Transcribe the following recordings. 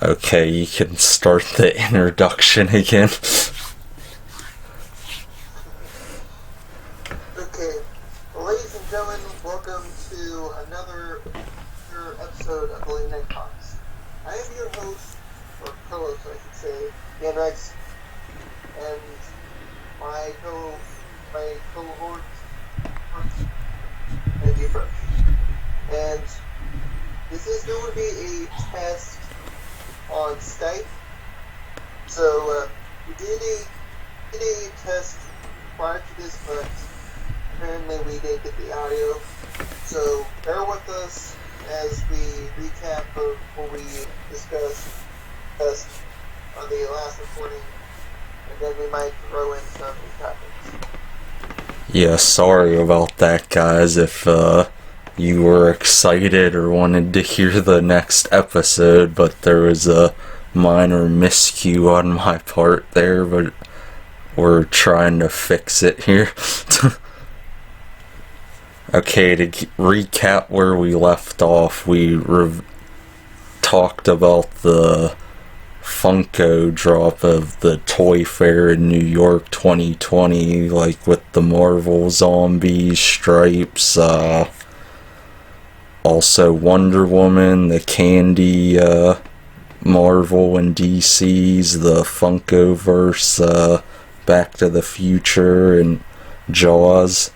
Okay, you can start the introduction again. Okay, well, ladies and gentlemen, welcome to another episode of the Late Night Talks. I am your host, or co-host, I should say, DanRex, and my cohort, and you first. And this is going to be a test on Skype. So we did a test prior to this, but apparently we didn't get the audio. So bear with us as we recap of what we discussed on the last recording, and then we might throw in some new topics. Yeah, sorry about that, guys. If you were excited or wanted to hear the next episode, but there was a minor miscue on my part there, but we're trying to fix it here. Okay, to recap where we left off, we talked about the Funko drop of the Toy Fair in New York 2020, like with the Marvel Zombies, Stripes, also Wonder Woman, the Candy, Marvel and DC's, the Funkoverse, Back to the Future, and Jaws.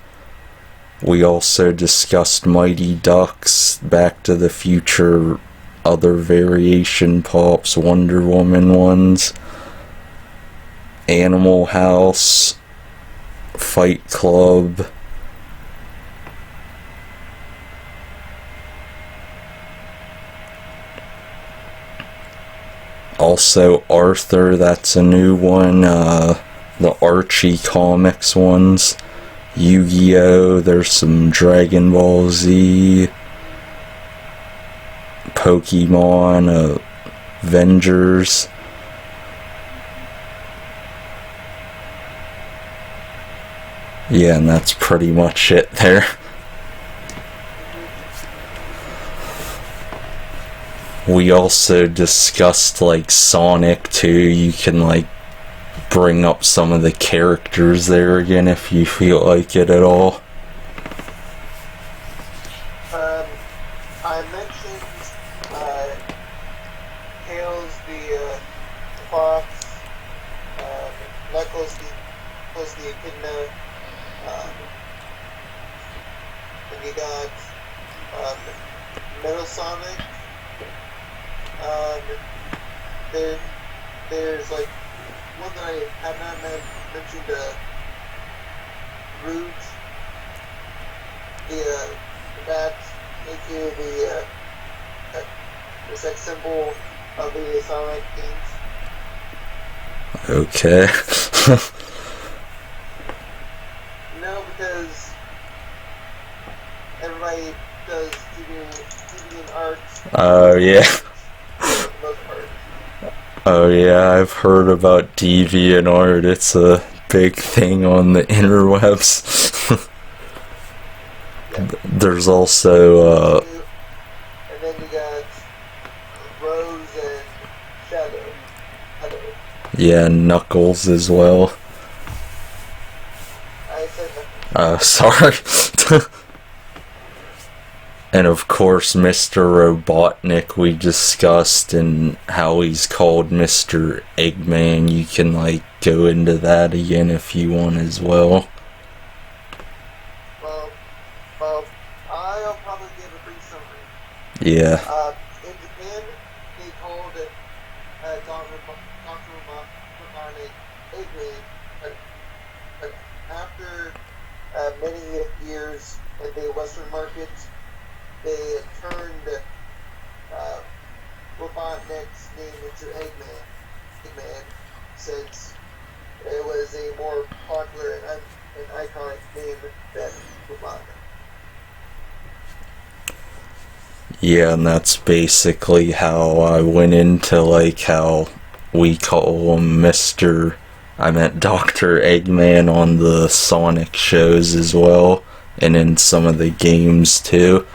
We also discussed Mighty Ducks, Back to the Future, other variation pops, Wonder Woman ones, Animal House, Fight Club, also Arthur, that's a new one, the Archie Comics ones, Yu-Gi-Oh!, there's some Dragon Ball Z, Pokemon, Avengers. Yeah, and that's pretty much it there. We also discussed like Sonic 2. You can like bring up some of the characters there again if you feel like it at all. I mentioned Tails the Fox, Knuckles the Echidna, and you got Metal Sonic. There's like one that I have not mentioned, Rouge, the bat, aka the sex symbol of the Sonic games. Okay. No, because everybody does TV and art. Oh, yeah. For the most part. Oh, yeah, I've heard about DeviantArt. It's a big thing on the interwebs. Yeah. There's also, And then you got Rose and Shadow. yeah, Knuckles as well. I said that. Sorry. And of course, Mr. Robotnik we discussed, and how he's called Mr. Eggman. You can like go into that again if you want as well. Well, I'll probably give a brief summary. Yeah. In Japan, they called it Dr. Robotnik Eggman, but after many years in the Western market, they turned Robotnik's name into Eggman, since it was a more popular and iconic name than Robotnik. Yeah, and that's basically how I went into like how we call him Dr. Eggman on the Sonic shows as well, and in some of the games too.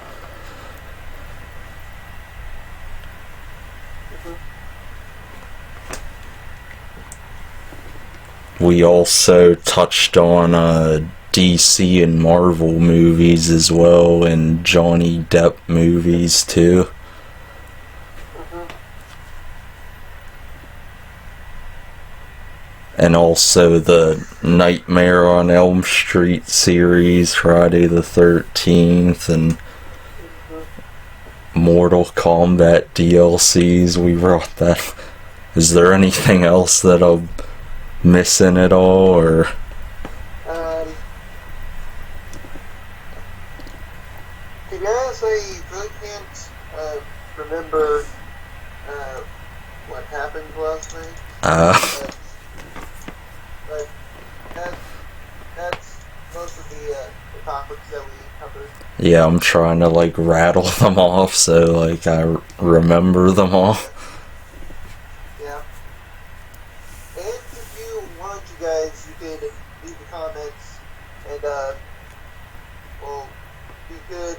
we also touched on DC and Marvel movies as well, and Johnny Depp movies too. And also the Nightmare on Elm Street series, Friday the 13th, and Mortal Kombat DLCs. We brought that. Is there anything else that I'm missing at all, or? To be honest, I really can't remember what happened last night. But that's most of the topics that we covered. Yeah, I'm trying to like rattle them off so like I remember them all. Yeah. And if you want, you guys, you could leave the comments and well, we could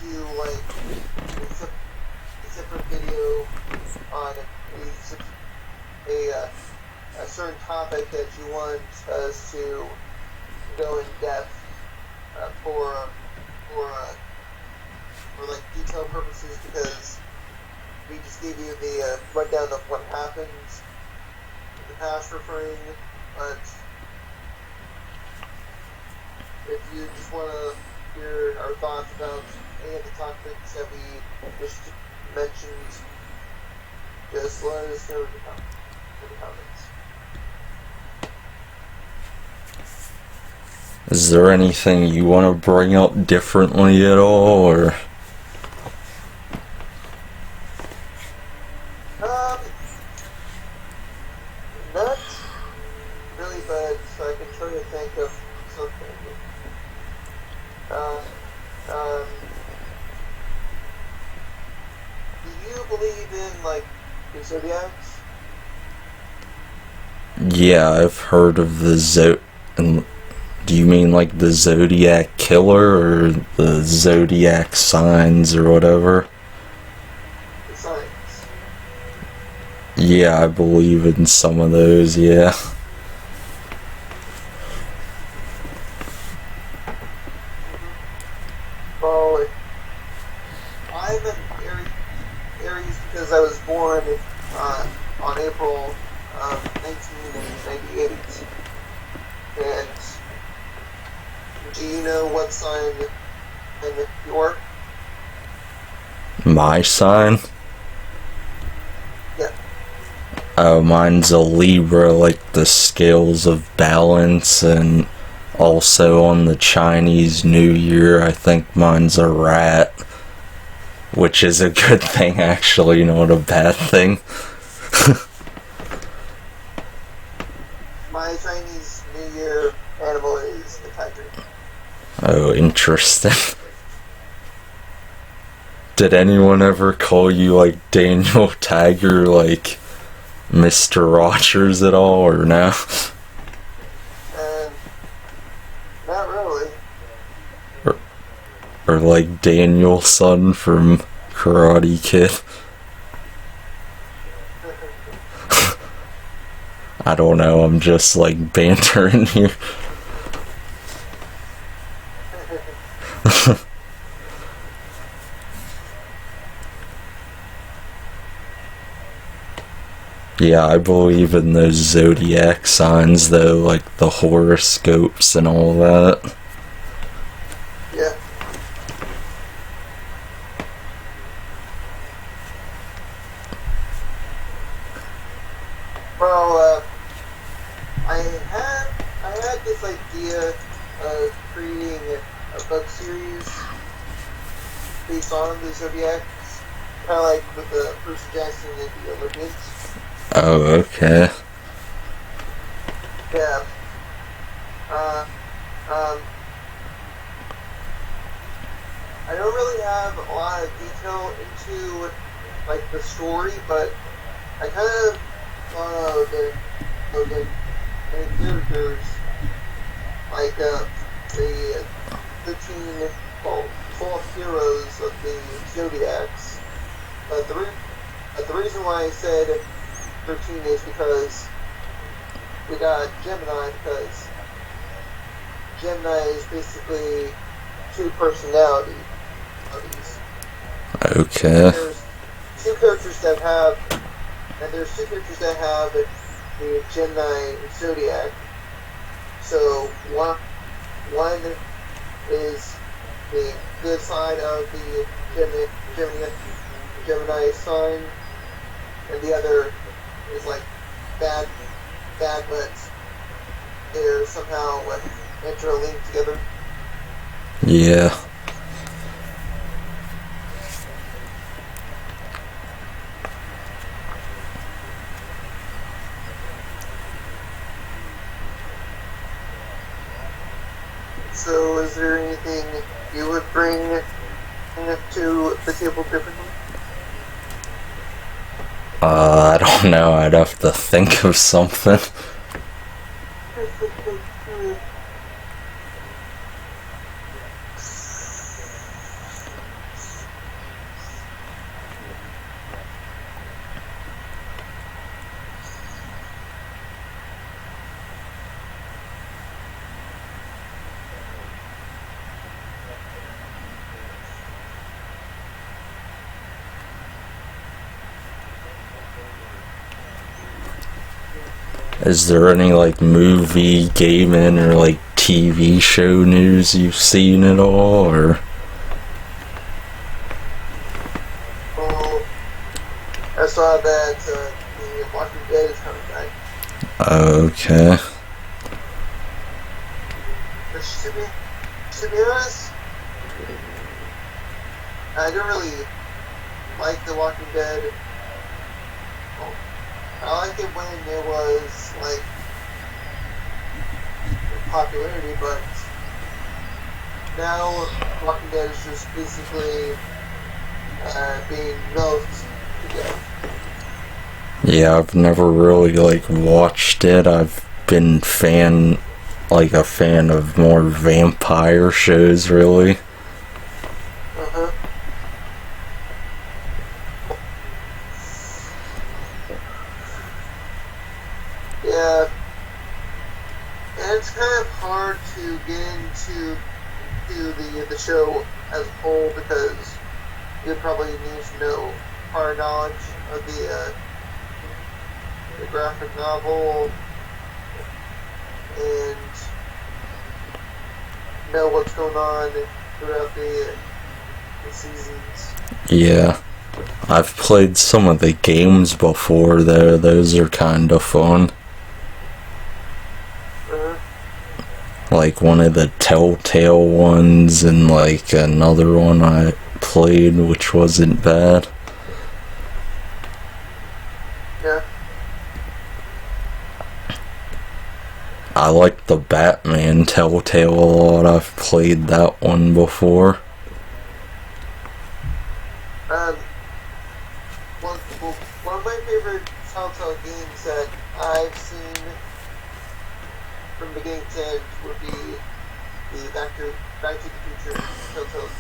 do like a separate video on a certain topic that you want us to go in depth for like detailed purposes, because we just gave you the rundown of what happened in the past refrain. But if you just want to hear our thoughts about any of the topics that we just mentioned, just let us know in the comments. Is there anything you want to bring up differently at all, or? Not really, but I can try to think of something. Do you believe in like the zodiacs? Yeah, I've heard of the do you mean like the Zodiac Killer or the Zodiac Signs or whatever? The signs. Yeah, I believe in some of those, yeah. Well, I'm an Aries because I was born on April 1998. And do you know what sign you are? My sign? Yeah. Oh, mine's a Libra, like the scales of balance, and also on the Chinese New Year, I think mine's a rat. Which is a good thing, actually, not a bad thing. My Chinese New Year animal is the tiger. Oh, interesting. Did anyone ever call you, like, Daniel Tiger, like, Mr. Rogers at all, or no? Not really. Or like Daniel-san from Karate Kid? I don't know, I'm just, like, bantering here. Yeah, I believe in those zodiac signs, though, like the horoscopes and all that. Yeah. Well, I had this idea of creating a book series based on the Zodiacs, kind of like with the Percy Jackson and the Olympians. Oh, okay. Yeah. I don't really have a lot of detail into like the story, but I kind of thought of the main characters, like the 13, well, 12 heroes of the Zodiacs. The reason why I said 13 is because we got Gemini because Gemini is basically two personalities. Okay. There's two characters that have the Gemini zodiac. So one is the good side of the Gemini sign, and the other is like bad, but they're somehow interlinked together. Yeah. So, is there anything you would bring to the table differently? I don't know. I'd have to think of something. Is there any like movie, gaming, or like TV show news you've seen at all, or? Well, I saw that the Walking Dead is coming back. Okay. To be honest, I don't really like The Walking Dead. Well, I liked it when it was like popularity, but now Walking Dead is just basically being milked to death. Yeah, I've never really like watched it. I've been a fan of more vampire shows, really. Uh-huh. Yeah. And it's kind of hard to get into the show as a whole because you'd probably need to know prior knowledge of the graphic novel and know what's going on throughout the seasons. Yeah. I've played some of the games before, though. Those are kind of fun. Like one of the Telltale ones, and like another one I played which wasn't bad. Yeah. I like the Batman Telltale a lot. I've played that one before. One of my favorite Telltale games that I've seen from beginning to end would be the Back to the Future Telltale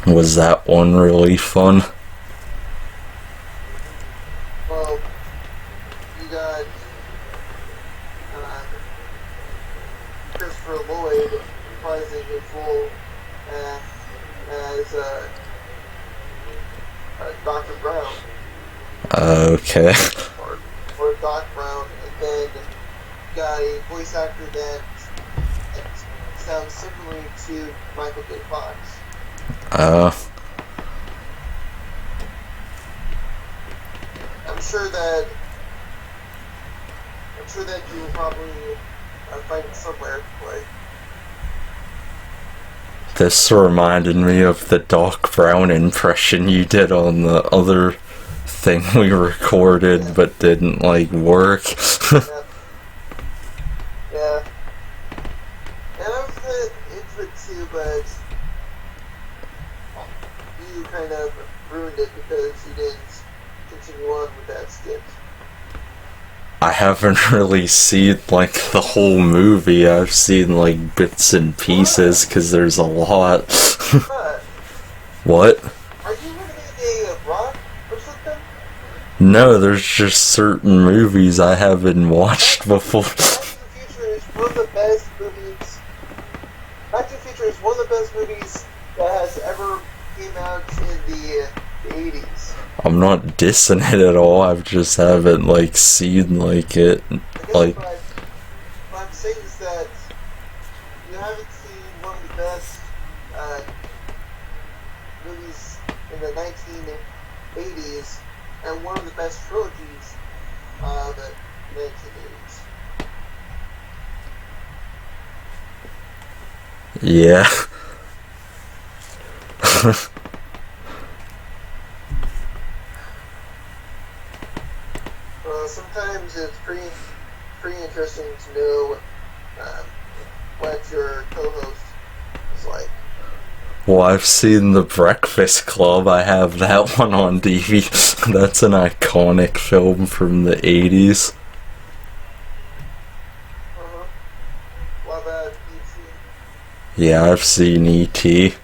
game. Was that one really fun? Well, you got Christopher Lloyd reprising his role as Dr. Brown. Okay. Or Doc Brown, and then you got a voice actor that sounds similarly to Michael J. Fox. I'm sure that you will probably find it somewhere to play. This reminded me of the Doc Brown impression you did on the other thing we recorded, but didn't like work. Yeah. And I was kind of into it too, but you kind of ruined it because you didn't continue on with that skit. I haven't really seen like the whole movie. I've seen like bits and pieces because there's a lot. What? Are you reading a rock or something? No, there's just certain movies I haven't watched before. Back to the Future is one of the best movies. Back to the Future is one of the best movies that has ever came out in the 80s. I'm not dissing it at all. I just haven't like seen like it. Like, What I'm saying is that you haven't seen one of the best movies in the 1980s and one of the best trilogies of the 1980s. yeah. Sometimes it's pretty interesting to know what your co-host is like. Well, I've seen The Breakfast Club. I have that one on DVD. That's an iconic film from the 80s. What about E.T.? Yeah, I've seen E.T.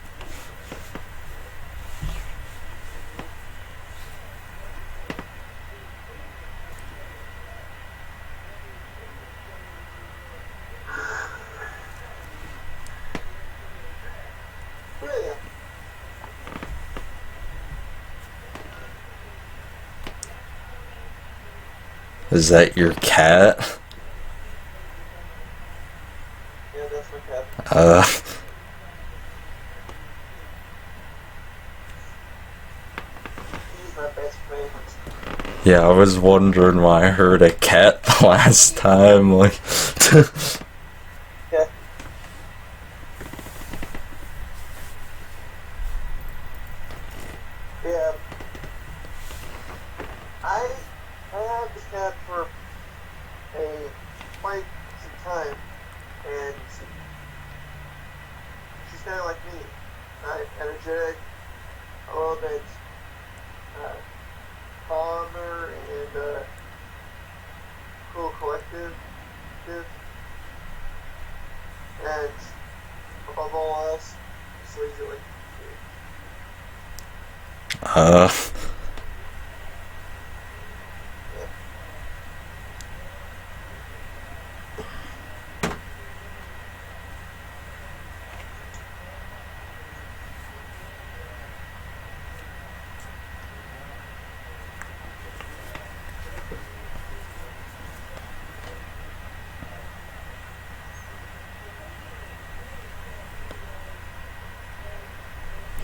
Yeah. Is that your cat? Yeah, that's my cat. He's my best friend. Yeah, I was wondering why I heard a cat the last time. Like, Yeah. Yeah. I had this cat for quite some time, and she's kind of like me, energetic, a little bit calmer and cool, collective, and above all else, just lazily.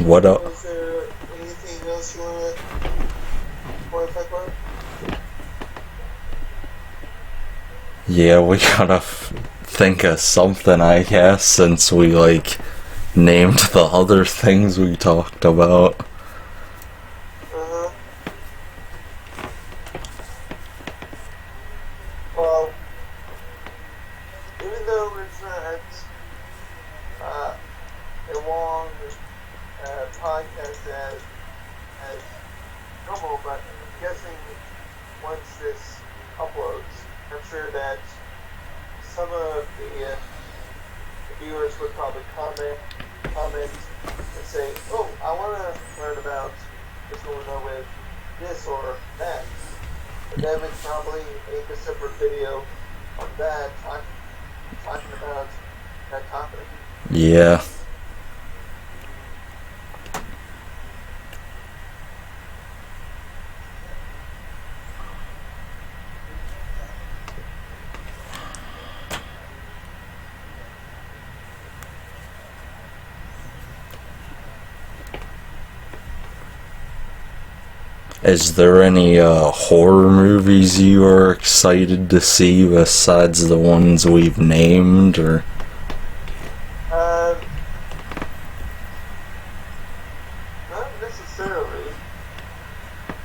what up? Is there anything else you want to talk about? Yeah, we gotta think of something, I guess, since we, like, named the other things we talked about. Well, even though it's not a long podcast as normal, but I'm guessing once this uploads, I'm sure that some of the viewers would probably comment and say, "Oh, I want to learn about what's going on with this or that." And then we'd probably make a separate video on that, talking about that topic. Yeah. Is there any horror movies you are excited to see besides the ones we've named, or? Not necessarily.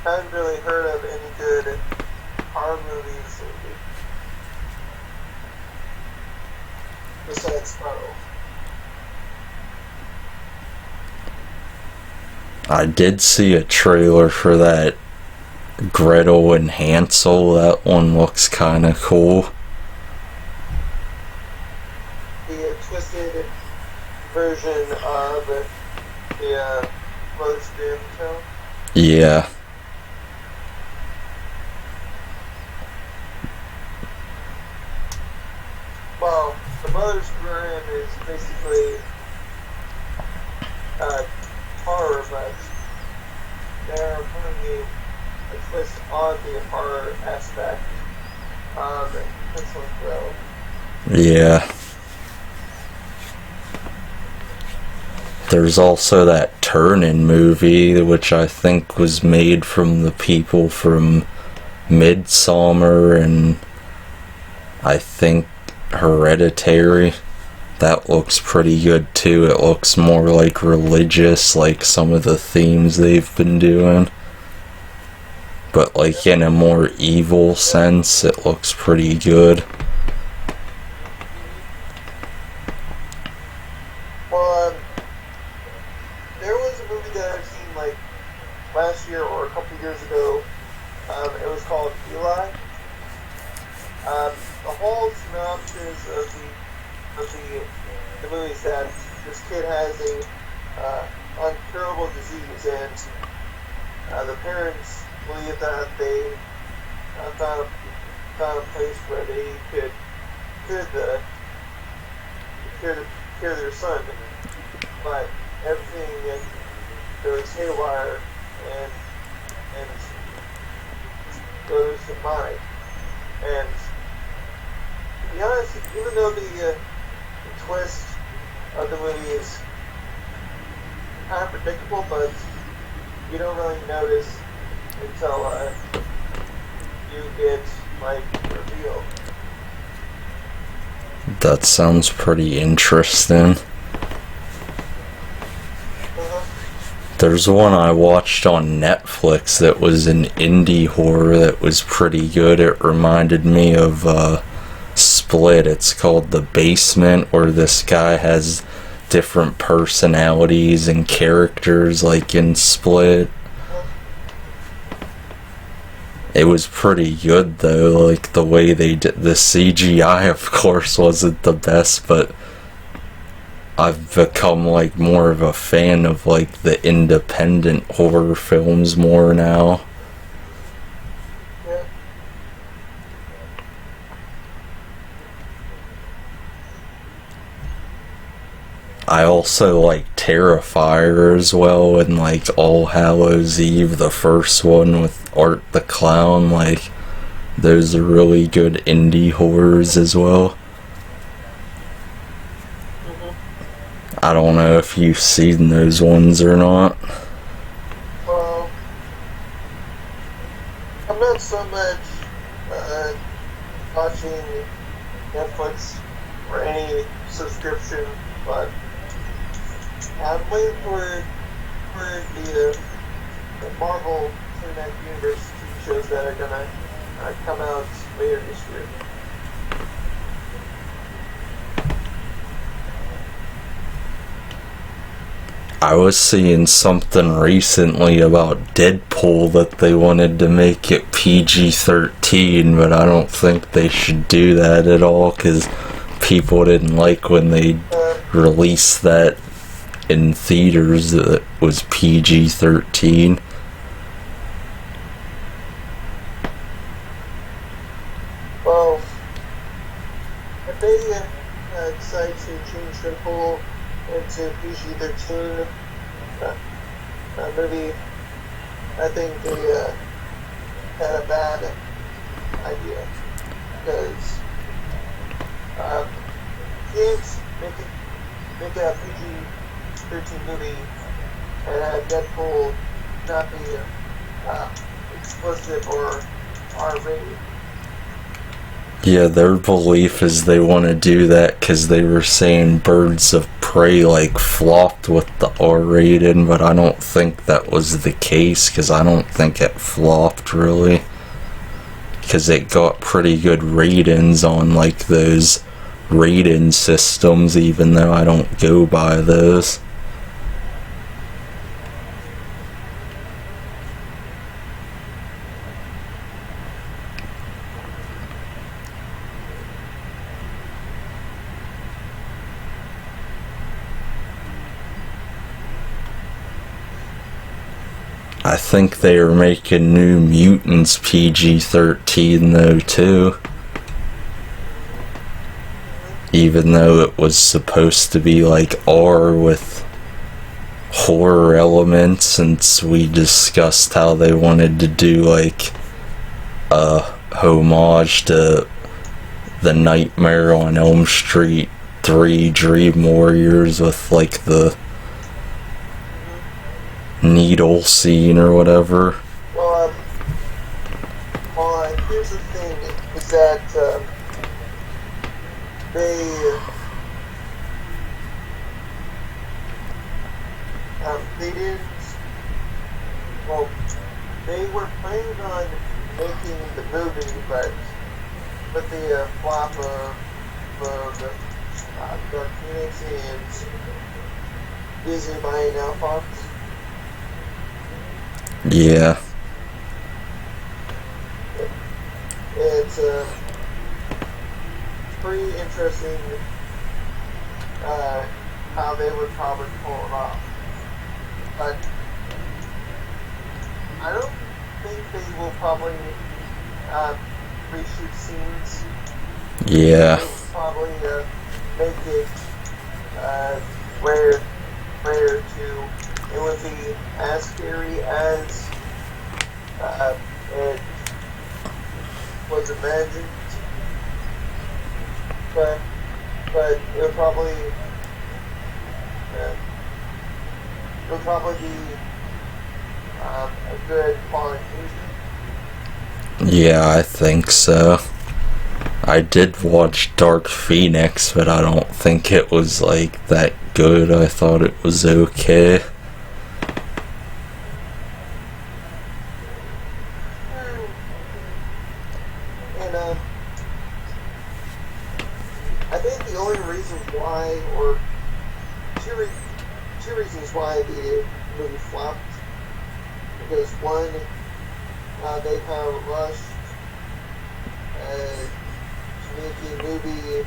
I haven't really heard of any good horror movies lately. Besides Sparrow. I did see a trailer for that Gretel and Hansel. That one looks kind of cool. The twisted version of the Rose Doom film. Yeah. they're putting a twist on the horror aspect. This one will. Yeah. There's also that Turn-In movie, which I think was made from the people from Midsommar and I think Hereditary. That looks pretty good too. It looks more like religious, like some of the themes they've been doing. But like in a more evil sense, it looks pretty good. Well, there was a movie that I've seen like last year or a couple years ago. It was called Eli. The whole synopsis of the movie is that this kid has a uncurable disease, and the parents believe that they found a place where they could cure their son, but everything goes haywire and goes demonic. And to be honest, even though the twist of the movie is kind of predictable, but you don't really notice until you get like revealed. That sounds pretty interesting. There's one I watched on Netflix that was an indie horror that was pretty good. It reminded me of Split. It's called The Basement, where this guy has different personalities and characters like in Split. It was pretty good though, like the way they did the CGI, of course, wasn't the best, but I've become like more of a fan of like the independent horror films more now. Yeah. I also like Terrifier as well, and like All Hallows Eve, the first one with Art the Clown. Like those are really good indie horrors as well. I don't know if you've seen those ones or not. Well, I'm not so much watching Netflix or any subscription, but I'm waiting for the Marvel Cinematic Universe TV shows that are gonna come out later this year. I was seeing something recently about Deadpool that they wanted to make it PG-13, but I don't think they should do that at all because people didn't like when they released that in theaters that was PG-13. Well, if they decide to change Deadpool into PG-13 movie, I think they had a bad idea, because kids make a PG-13 movie and have Deadpool not be explicit or R-rated. Yeah, their belief is they want to do that because they were saying Birds of Prey like flopped with the R-rated, but I don't think that was the case because I don't think it flopped really, because it got pretty good ratings on like those rating systems, even though I don't go by those. I think they are making New Mutants PG-13 though too. Even though it was supposed to be like R with horror element, since we discussed how they wanted to do like a homage to the Nightmare on Elm Street 3 Dream Warriors with like the needle scene or whatever. Well, here's the thing, is that they didn't, well, they were planning on making the movie, but the flop of Dark Phoenix and Disney buying out Fox. Yeah. It's pretty interesting how they would probably pull it off. But I don't think they will probably reshoot scenes. Yeah. They will probably make it where to it would be as scary as it was imagined, but it would probably be a good quality movie. Yeah, I think so. I did watch Dark Phoenix, but I don't think it was like that good. I thought it was okay. And I think the only reason why, or two reasons why the movie flopped, because one, they kind of rushed to make a movie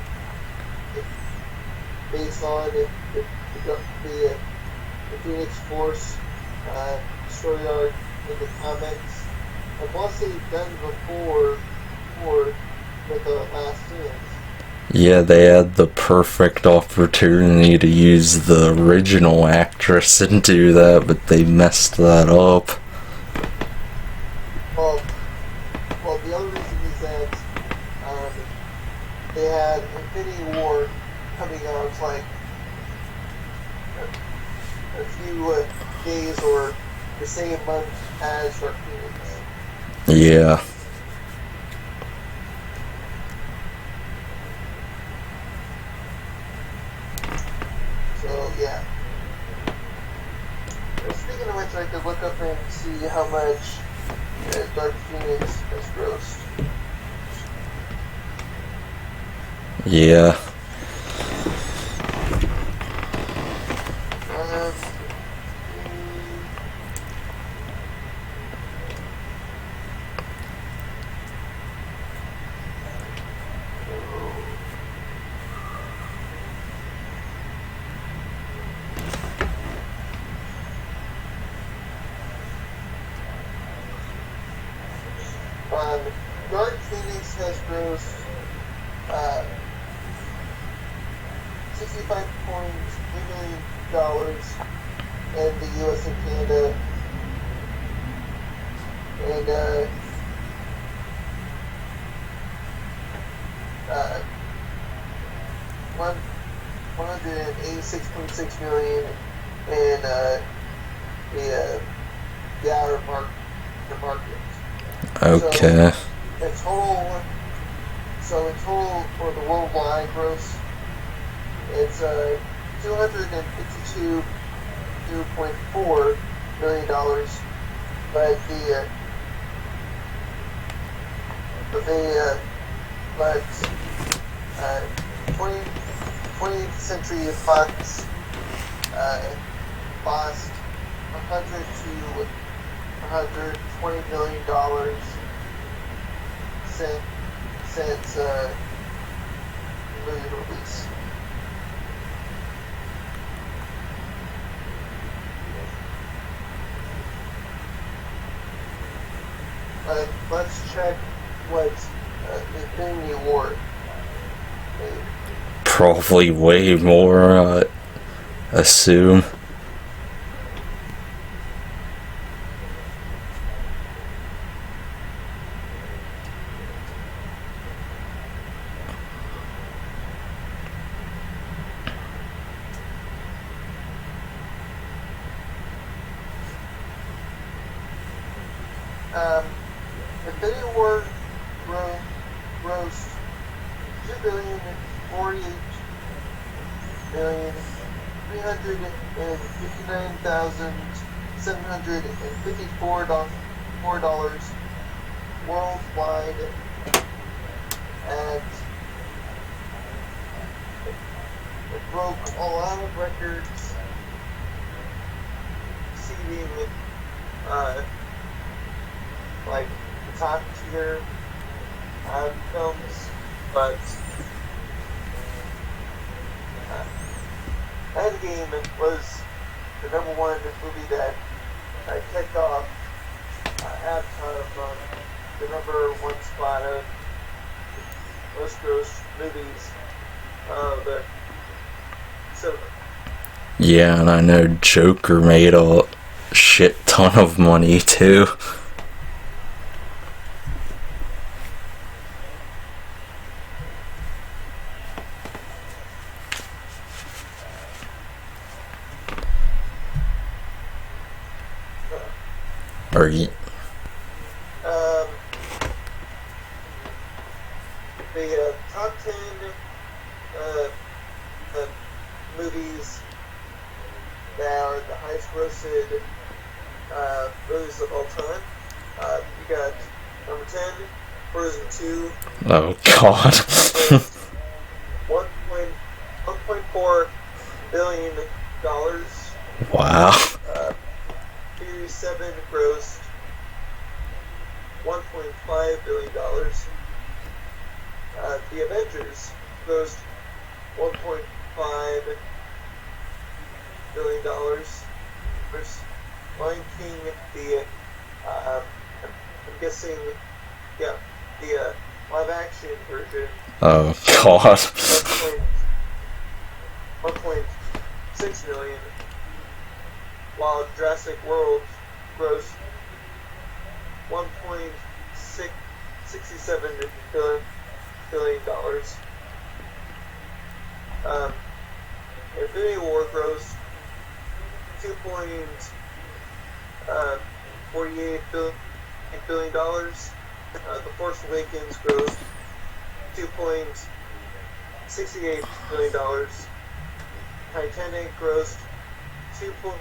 based on the Phoenix Force story arc in the comics, and plus they've done before with the last scenes. Yeah, they had the perfect opportunity to use the original actress and do that, but they messed that up. Well, the other reason is that they had Infinity War coming out like a few days or the same month as Dark Phoenix. Yeah. So, yeah. Speaking of which, I could look up and see how much Dark Phoenix has grossed. Yeah. Dark Phoenix has grossed $65.3 million in the U.S. and Canada, and $186.6 million in the outer market. Okay. So in total for the worldwide gross, it's $252.4 million, but but 20th Century Fox lost $100 to $120 million since movie release. Let's check what Infinity War made. Probably way more, assume. Infinity War grossed 2,489,754 dollars worldwide, and it broke a lot of records, exceeding like the top tier films, but Endgame was the number one movie that kicked off Avatar from the number one spot of most gross movies of cinema. Yeah, and I know Joker made a shit ton of money too. Or the top 10 movies that are the highest grossed movies of all time. You got number 10, Frozen 2. oh god. $1.4 billion. Wow. Series 7 grossed $1.5 billion. The Avengers grossed $1.5 billion. There's Lion King, I'm guessing, yeah, the live action version. Oh god. 1.6 million, while Jurassic World grossed $1.67 billion. Infinity War grossed $2.48 billion. The Force Awakens grossed $2.68 billion. Titanic grossed $2.1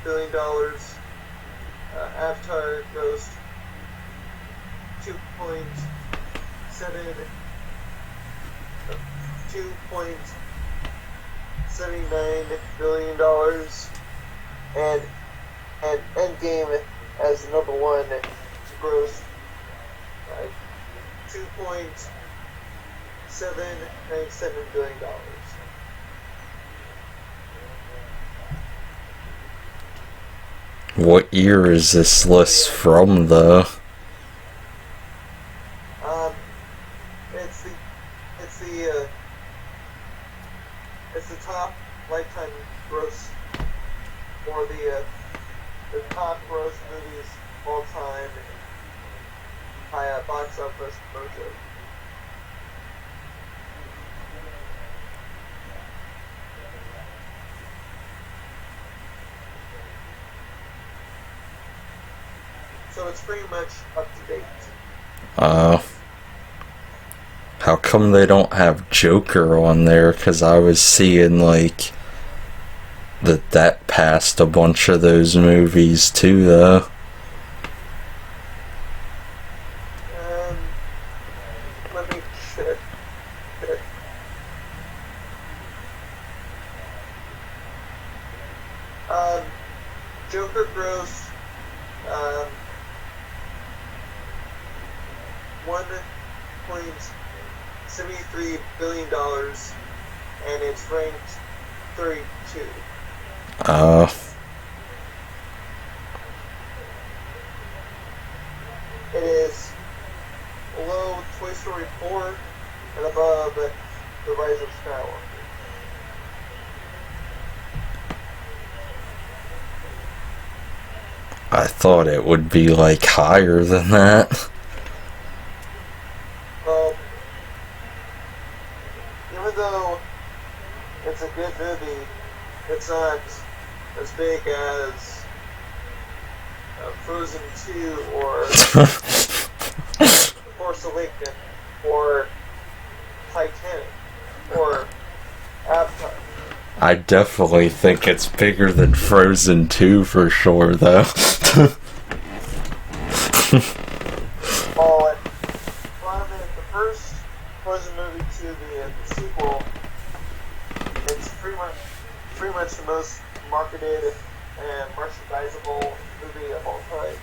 billion. Avatar grossed $2.79 billion, and Endgame as the number one grossed $2.797 billion. What year is this list from, though? It's the top lifetime gross, or the top gross movies of all time by Box Office Mojo. So it's pretty much up to date. How come they don't have Joker on there? Because I was seeing, like, that passed a bunch of those movies too, though. Let me check. Joker grossed $1.73 billion, and it's ranked 32. It is below Toy Story 4 and above The Rise of Skywalker. I thought it would be, like, higher than that. Well, even though it's a good movie. It's not as big as Frozen 2 or The Force Awakens or Titanic or Avatar. I definitely think it's bigger than Frozen 2 for sure, though. Well, from the first Frozen movie to the sequel, it's pretty much the most marketed and merchandisable movie of all time.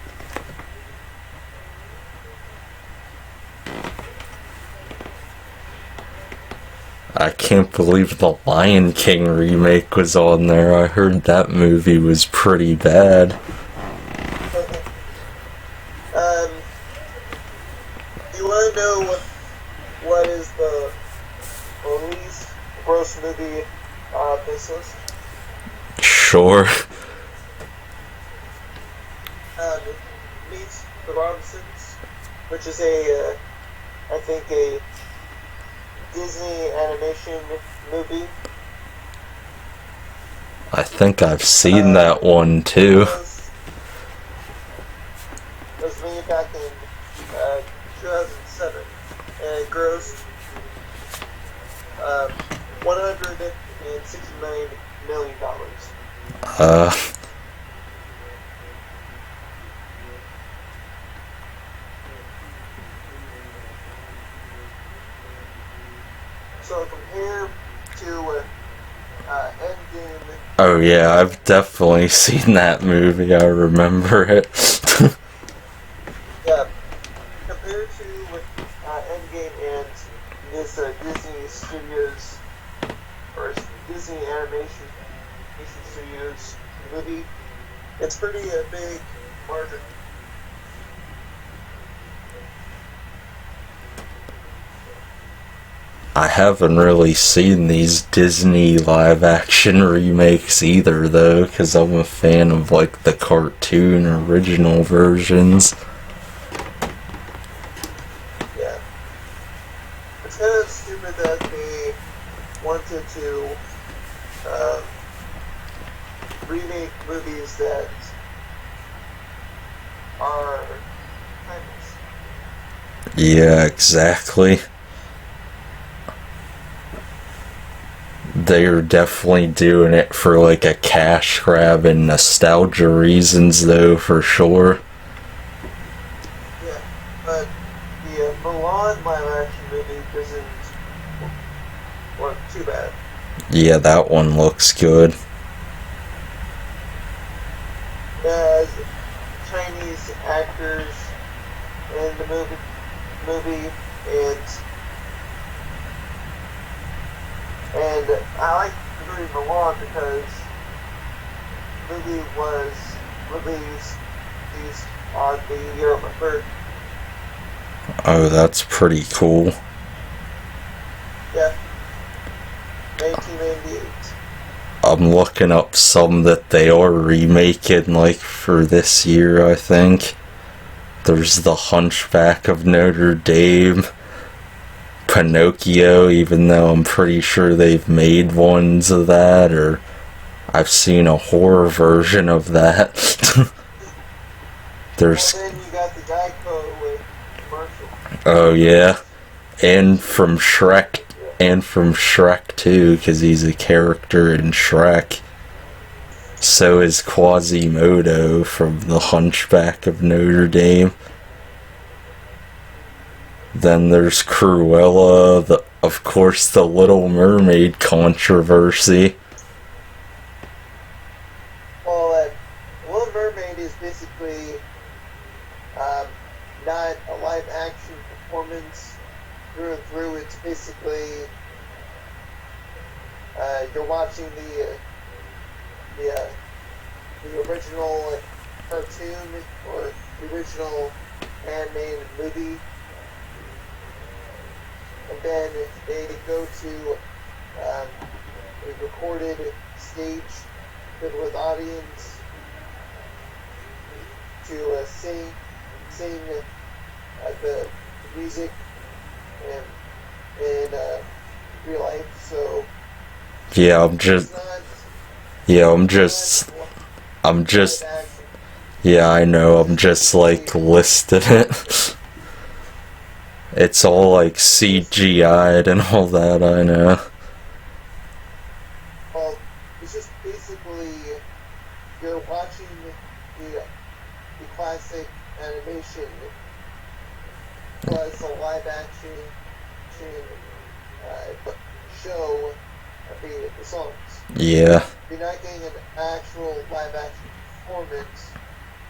I can't believe the Lion King remake was on there. I heard that movie was pretty bad. Do you want to know what is the least gross movie on this list? Sure. Meet the Robinsons, which is I think a Disney animation movie. I think I've seen that one too. It was made back in 2007, and it grossed $169 million. So compared to Endgame. Oh yeah, I've definitely seen that movie. I remember it. Yeah, compared to Endgame and this Disney Studios or Disney Animation Studios movie, it's pretty big margin. I haven't really seen these Disney live-action remakes either, though, because I'm a fan of, like, the cartoon original versions. Yeah. It's kind of stupid that they wanted to remake movies that are timeless. Yeah, exactly. They're definitely doing it for like a cash grab and nostalgia reasons, though, for sure. Yeah, but the Mulan live action movie doesn't look too bad. Yeah, that one looks good. It has Chinese actors in the movie and I like the movie Mulan because the movie was released on the year of my birth. Oh, that's pretty cool. Yeah, 1998. I'm looking up some that they are remaking, like, for this year, I think. There's The Hunchback of Notre Dame, Pinocchio, even though I'm pretty sure they've made ones of that, or I've seen a horror version of that. There's... And then you got the Geico with commercial. Oh, yeah. And from Shrek 2, because he's a character in Shrek. So is Quasimodo from The Hunchback of Notre Dame. Then there's Cruella, of course, the Little Mermaid controversy. Well, Little Mermaid is basically not a live action performance through and through. It's basically you're watching the original cartoon or the original animated movie, and then they go to a recorded stage filled with audience to sing the music in real life. So Yeah, I'm just. It's not. Yeah, It's I'm not just. live action. Yeah, I know. It's I'm just just like basically. listing it. It's all like Basically. CGI'd and all that. I know. Well, it's just basically you're watching the classic animation plus a live action show of the songs. Yeah. You're not getting an actual live action performance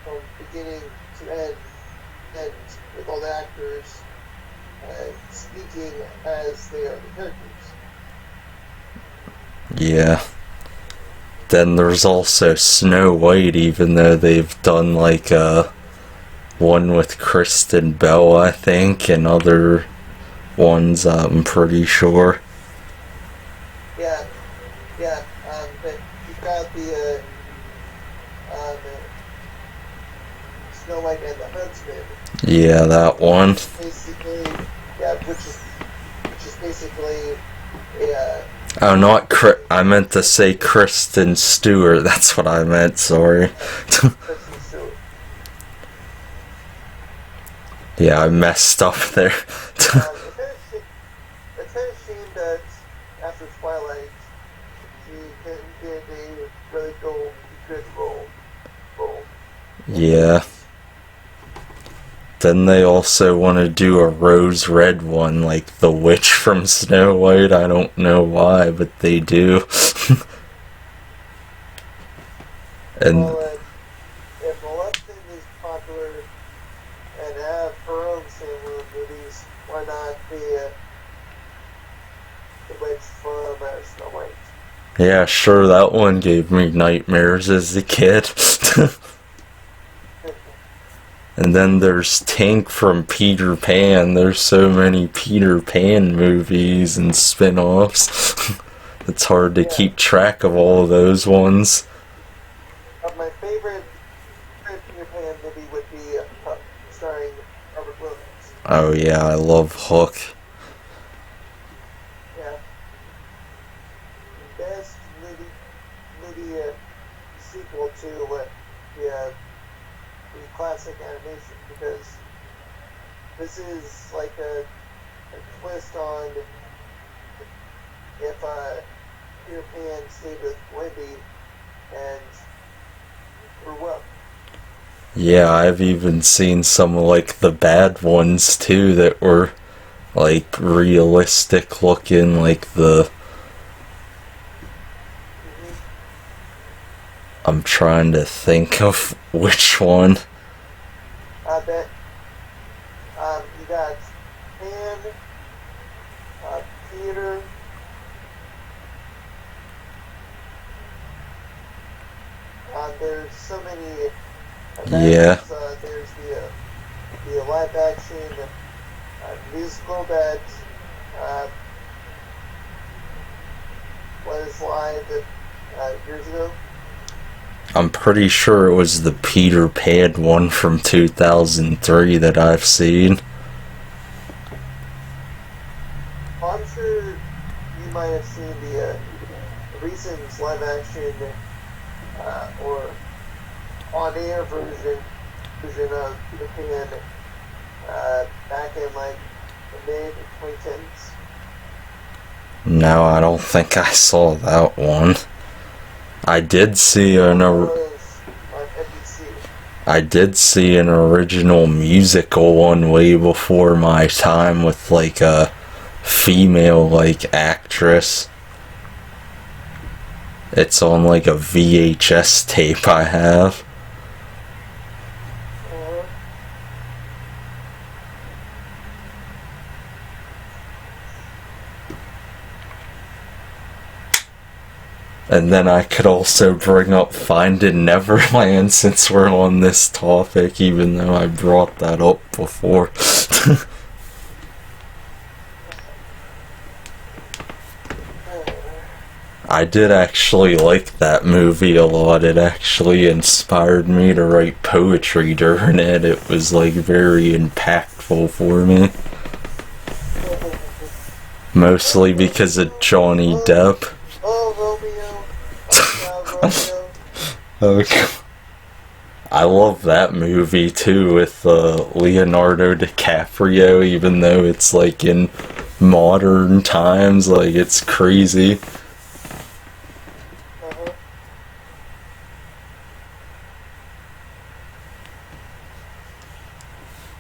from beginning to end with all the actors speaking as they are the characters. Yeah. Then there's also Snow White, even though they've done like one with Kristen Bell, I think, and other ones, I'm pretty sure. Yeah, yeah. But you've got the Snow White and the Huntsman, Yeah, that one. basically, yeah, which is basically a Oh, not I meant to say Kristen Stewart. That's what I meant, sorry. Kristen Stewart. Yeah, I messed up there. It's kind of shame that after Twilight, she couldn't get a really good role. Yeah. Then they also want to do a rose red one, like the witch from Snow White. I don't know why, but they do. And Well, if Maleficent is popular and have her own standalone movies, why not the witch from Snow White? yeah, sure, that one gave me nightmares as a kid. And then there's Tank from Peter Pan. There's so many Peter Pan movies and spin-offs. It's hard to keep track of all of those ones. My favorite Peter Pan movie would be Hook, starring Robert Williams. Oh yeah, I love Hook. Yeah. Best movie sequel to the classic animation, because this is like a twist on if Peter Pan stayed with Wendy and grew up. Yeah, I've even seen some like the bad ones too that were like realistic looking, like the. I'm trying to think of which one. I bet you got Pan, Peter, there's so many. Yeah. There's the live action musical that was live years ago. I'm pretty sure it was the Peter Pan one from 2003 that I've seen. I'm sure you might have seen the recent live action or on air version of Peter Pan back in like the mid 2010s. No, I don't think I saw that one. I did see It was on NBC. I did see an original musical one way before my time with like a female like actress. It's on like a VHS tape I have. And then I could also bring up Finding Neverland since we're on this topic, even though I brought that up before. I did actually like that movie a lot. It actually inspired me to write poetry during it. It was like very impactful for me. Mostly because of Johnny Depp. Oh, DiCaprio. Okay. I love that movie too with Leonardo DiCaprio, even though it's like in modern times, like it's crazy. Uh-huh.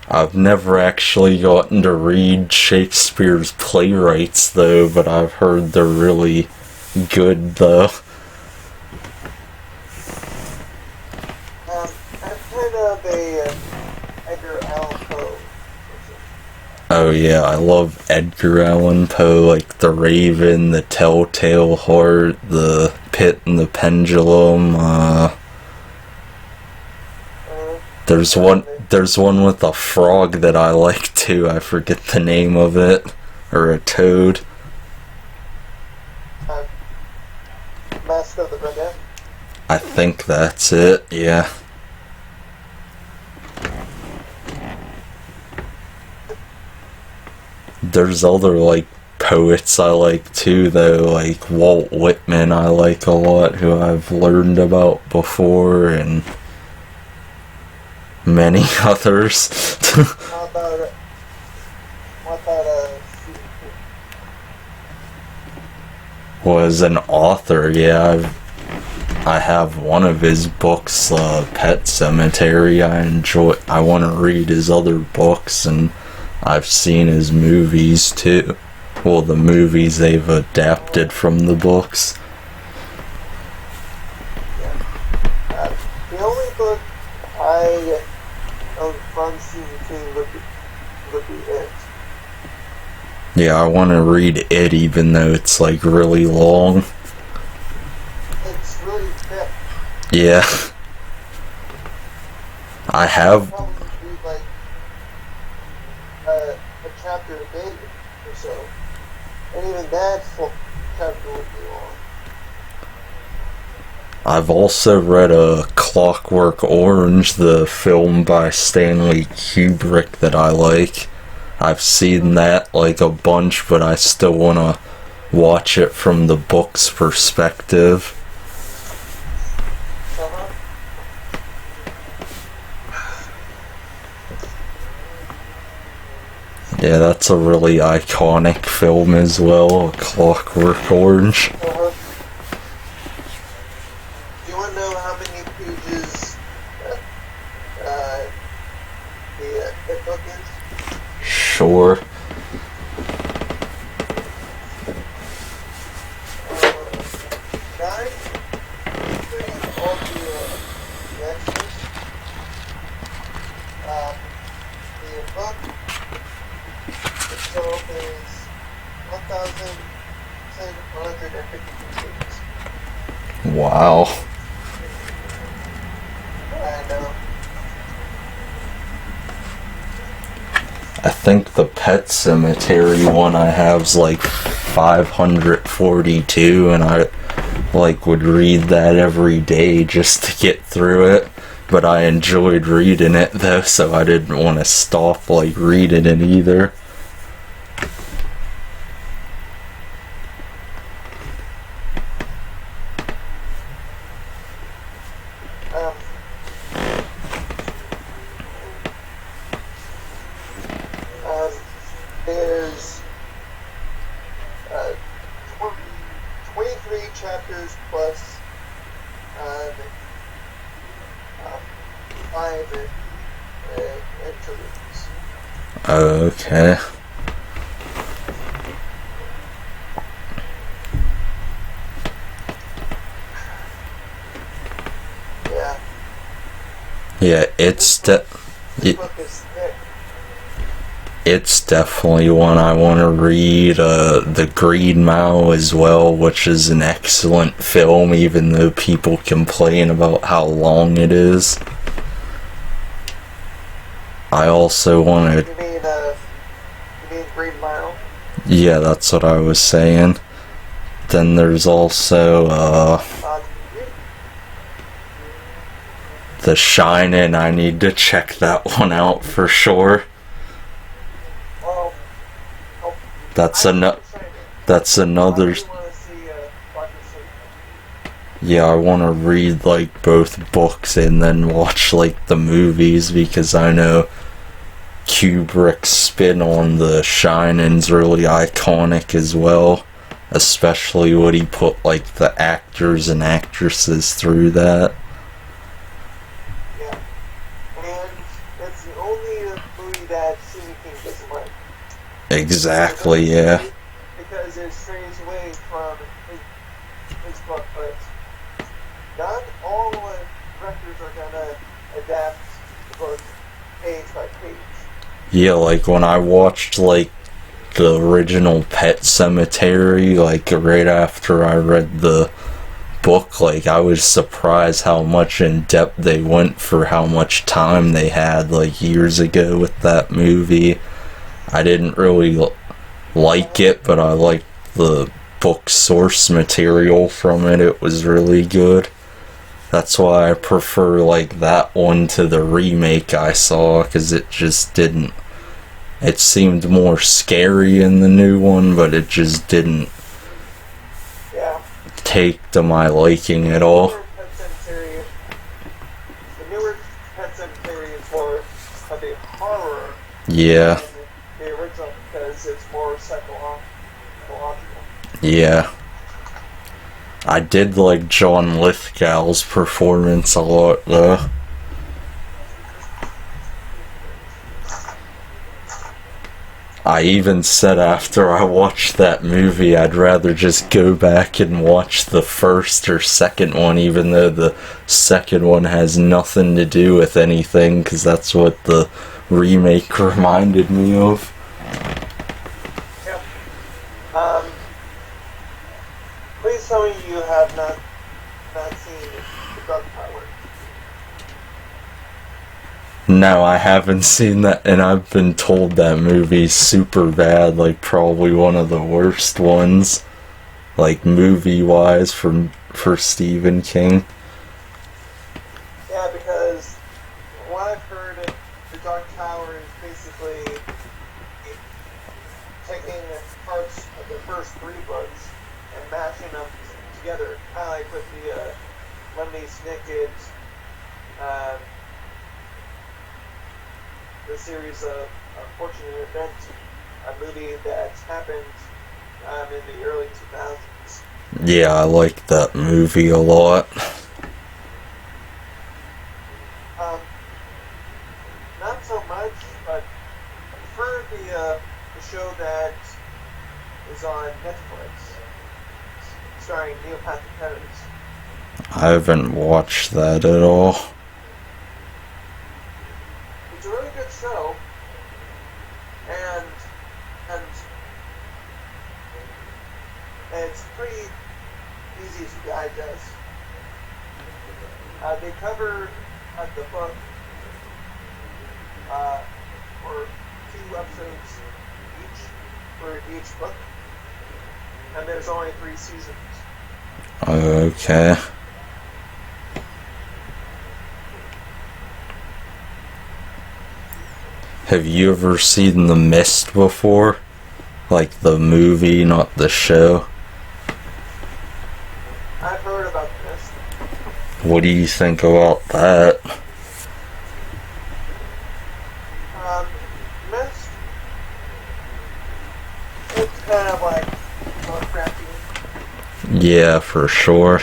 I've never actually gotten to read Shakespeare's playwrights though, but I've heard they're really good though. I'm kind of a Edgar Allan Poe person. Oh yeah, I love Edgar Allan Poe, like The Raven, The Telltale Heart, The Pit and the Pendulum. There's one with a frog that I like too. I forget the name of it, or a toad. Mask of the Red Death. I think that's it. Yeah. There's other like poets I like too though, like Walt Whitman I like a lot, who I've learned about before, and many others. How about what about Stephen King? Was an author, yeah. I have one of his books, Pet Cemetery. I want to read his other books, and I've seen his movies too. Well, the movies they've adapted from the books. Yeah. The only book I own from Stephen King would be It. Yeah, I want to read it even though it's like really long. It's really thick. Yeah. I have. Probably read like a chapter a day or so, and even that full chapter would be long. I've also read Clockwork Orange, the film by Stanley Kubrick that I like. I've seen that like a bunch, but I still want to watch it from the book's perspective. Uh-huh. Yeah, that's a really iconic film as well, Clockwork Orange. Uh-huh. Do you want to know how many pages the book is? Sure. Nine, including all the extras. The book itself is 1,752 pages. Wow. I know. I think the Pet Cemetery one I have's like 542, and I like would read that every day just to get through it. But I enjoyed reading it though, so I didn't want to stop like reading it either. There's 23 chapters plus 5 interludes. Okay. Yeah. Yeah, This book is thick. it's definitely one I want to read. The Green Mile as well, which is an excellent film, even though people complain about how long it is. I also want to. You mean Green Mile? Yeah, that's what I was saying. Then there's also The Shining. I need to check that one out for sure. Well, That's I another. really That's another. want to see Rocky Sleep. Yeah, I want to read like both books and then watch like the movies, because I know Kubrick's spin on The Shining's really iconic as well, especially when he put like the actors and actresses through that. Yeah. And it's the only movie that Stephen King doesn't like. Exactly, yeah. Because it strays away from his book, but not all directors are gonna adapt the book page by page. Yeah, like when I watched like the original Pet Cemetery, like right after I read the book, like I was surprised how much in depth they went for how much time they had like years ago with that movie. I didn't really like it, but I liked the book source material from it. It was really good. That's why I prefer like that one to the remake I saw, because it just didn't, it seemed more scary in the new one, but it just didn't take to my liking at all. The newer Pet Cemetery is more of a horror Yeah. than the original, because it's more psychological. Yeah. I did like John Lithgow's performance a lot though. I even said after I watched that movie I'd rather just go back and watch the first or second one, even though the second one has nothing to do with anything, because that's what the remake reminded me of. Yep. Please tell me you have not seen The Dark Tower. No, I haven't seen that, and I've been told that movie's super bad, like probably one of the worst ones, like movie-wise for Stephen King. Yeah, because what I've heard, The Dark Tower is basically taking parts of the first three books and mashing them together, kind of like with the Lemony Snicket, the series of Unfortunate Events, a movie that happened in the early 2000s. Yeah, I like that movie a lot. Not so much, but I prefer the show that is on Netflix, starring Neil Patrick Harris. I haven't watched that at all. It's a really good show, and it's pretty easy to digest. They cover the book for 2 episodes for each book, and there's only 3 seasons. Okay. Have you ever seen The Mist before? Like the movie, not the show? I've heard about this. What do you think about that? Mist, it's kind of like Lovecraftian. Yeah, for sure.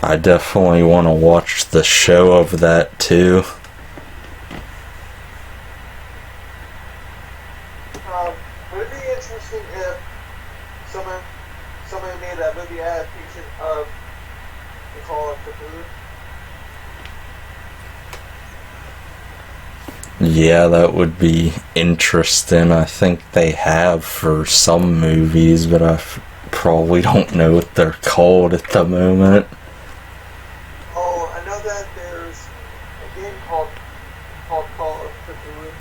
I definitely want to watch the show of that too. Would it be interesting if someone made a movie adaptation of The Call of Cthulhu? Yeah, that would be interesting. I think they have for some movies, but probably don't know what they're called at the moment. Oh, I know that there's a game called Call of Cthulhu.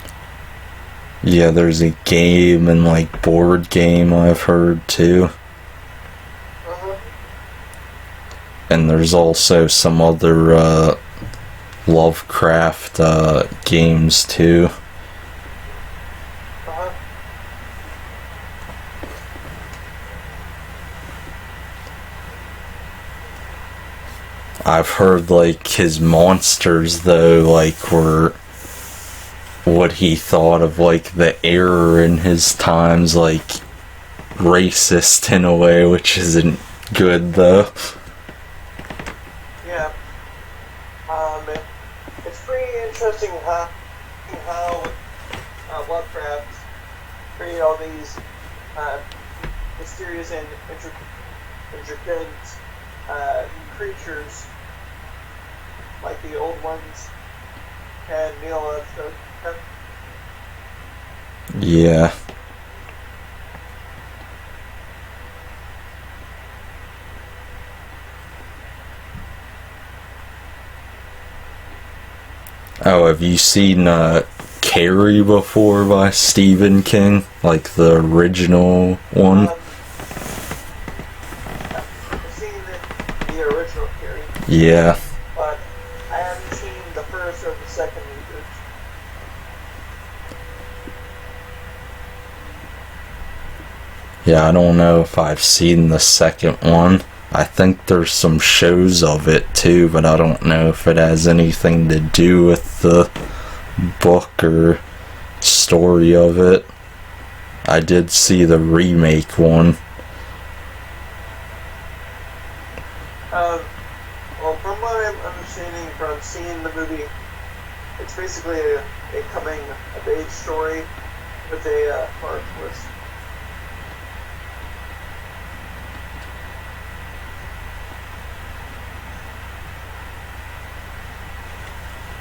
Yeah, there's a game and like board game I've heard too. And there's also some other Lovecraft games too. I've heard, like, his monsters, though, like, were what he thought of, like, the error in his times, like, racist in a way, which isn't good, though. Yeah. It's pretty interesting how Lovecraft created all these mysterious and intricate creatures, like the old ones, and Neil Yeah. Oh, have you seen Carrie before by Stephen King? Like the original one? I've seen the original Carrie, Yeah. but I haven't seen the first or the second reboot. Yeah, I don't know if I've seen the second one. I think there's some shows of it too, but I don't know if it has anything to do with the book or story of it. I did see the remake one. Well, from what I'm understanding from seeing the movie, it's basically a coming of age story with a hard twist.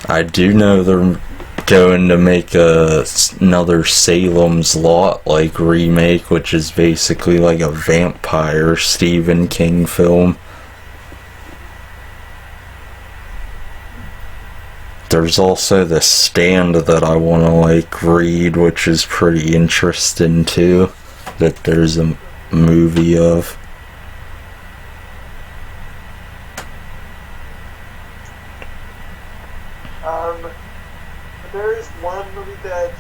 I do know they're going to make another Salem's Lot like remake, which is basically like a vampire Stephen King film. There's also The Stand that I want to like read, which is pretty interesting too, that there's a movie of. There is one movie that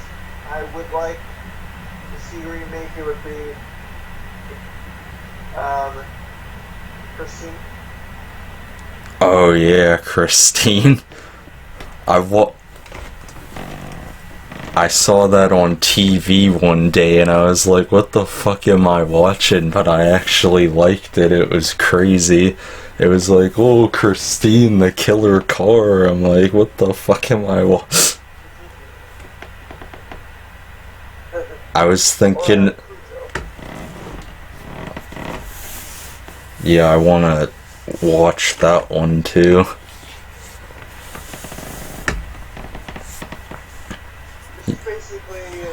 I would like to see remake. It would be Christine. Oh yeah, Christine. I saw that on TV one day and I was like, what the fuck am I watching? But I actually liked it. It was crazy. It was like, oh, Christine, the killer car. I'm like, what the fuck am I watching? I was thinking, yeah, I want to watch that one too. This is basically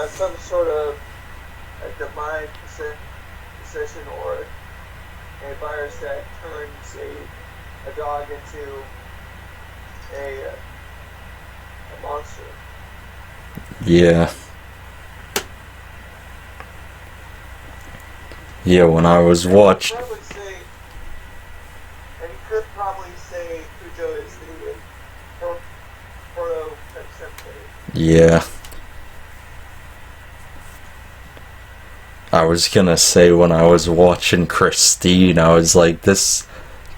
some sort of a divine possession or a virus that turns a dog into a monster. Yeah. Yeah, when I was watching... I would say, and you could probably say Cujo is the prototype template. Yeah. I was gonna say, when I was watching Christine, I was like, this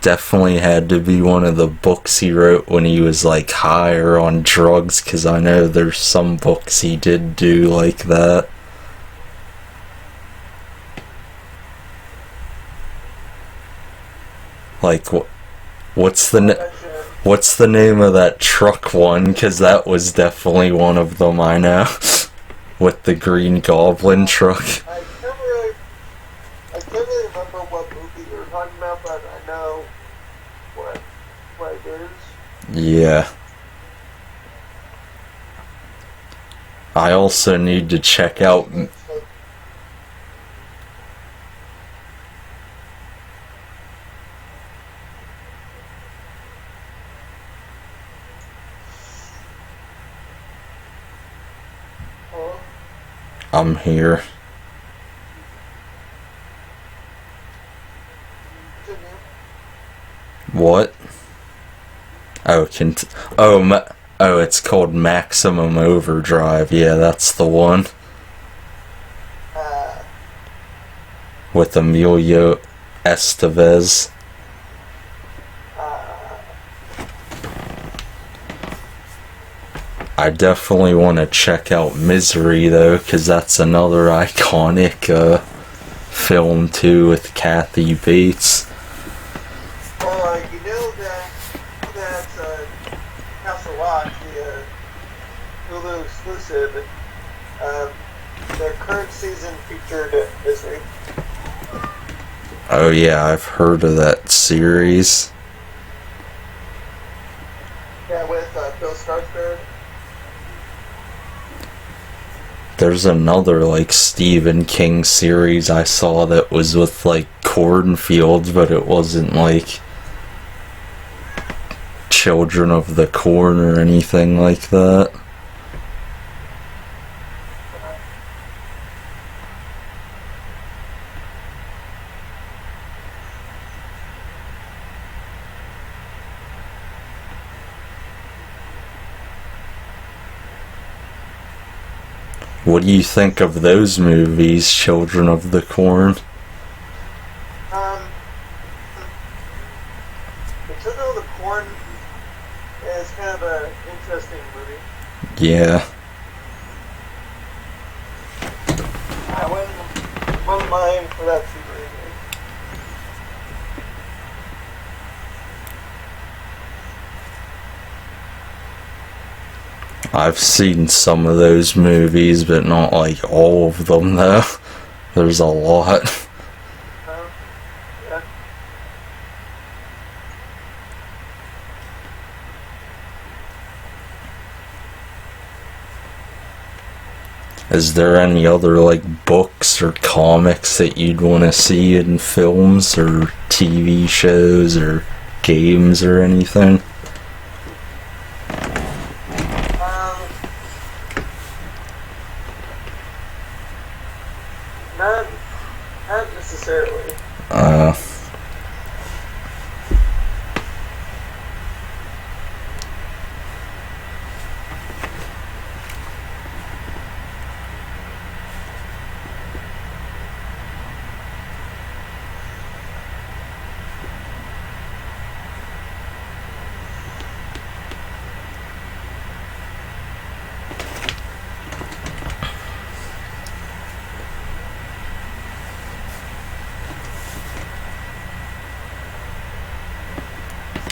definitely had to be one of the books he wrote when he was like high or on drugs, because I know there's some books he did do like that. Like, what's the name of that truck one? Because that was definitely one of them I know. With the Green Goblin truck. I can't really remember what movie you were talking about, but I know what it is. Yeah. I also need to check out... I'm here. What? Oh, it's called Maximum Overdrive. Yeah, that's the one. With Emilio Estevez. I definitely want to check out Misery, though, because that's another iconic film, too, with Kathy Bates. Well, you know that Castle Rock, the Hulu exclusive, their current season featured Misery. Oh yeah, I've heard of that series. Yeah, with Bill Skarsgård. There's another, like, Stephen King series I saw that was with, like, cornfields, but it wasn't, like, Children of the Corn or anything like that. What do you think of those movies, Children of the Corn? The Children of the Corn is kind of an interesting movie. Yeah. I wouldn't mind for that to be remade. I've seen some of those movies, but not, like, all of them, though. There's a lot. Yeah. Is there any other, like, books or comics that you'd want to see in films or TV shows or games or anything? Not necessarily.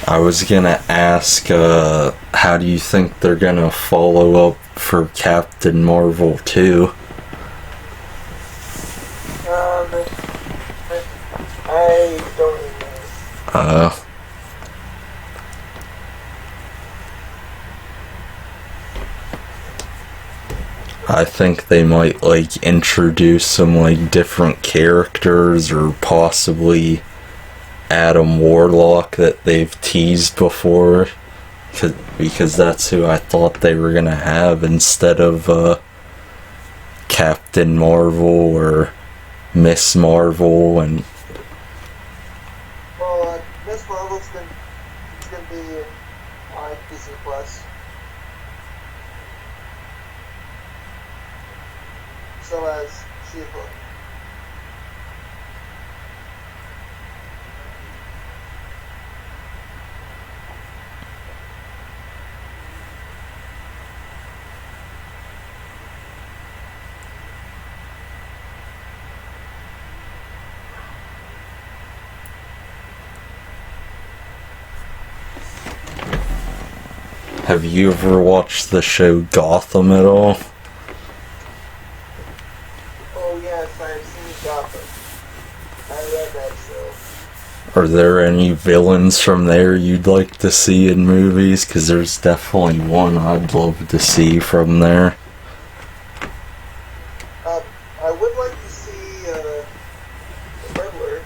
I was gonna ask, how do you think they're gonna follow up for Captain Marvel 2? I don't really know. I think they might, like, introduce some, like, different characters, or possibly Adam Warlock that they've teased before, because that's who I thought they were gonna have instead of Captain Marvel or Miss Marvel. And Well, Miss Marvel's gonna be on Disney Plus. So as She-Hulk. have you ever watched the show Gotham at all? Oh yes, I've seen Gotham. I read that show. Are there any villains from there you'd like to see in movies? Because there's definitely one I'd love to see from there. I would like to see the Riddler.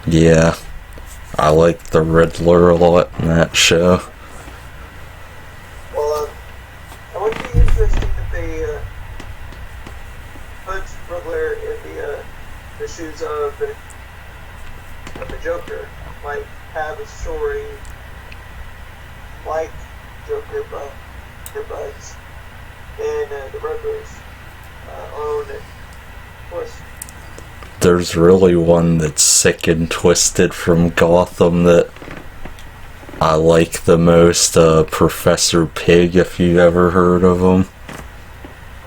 Yeah, I like the Riddler a lot in that show. Well, I would be interested if they put Riddler in the shoes of the Joker. Like, have a story like Joker, but in the Riddler's own twist. There's really one that's sick and twisted from Gotham that I like the most, Professor Pig, if you've ever heard of him.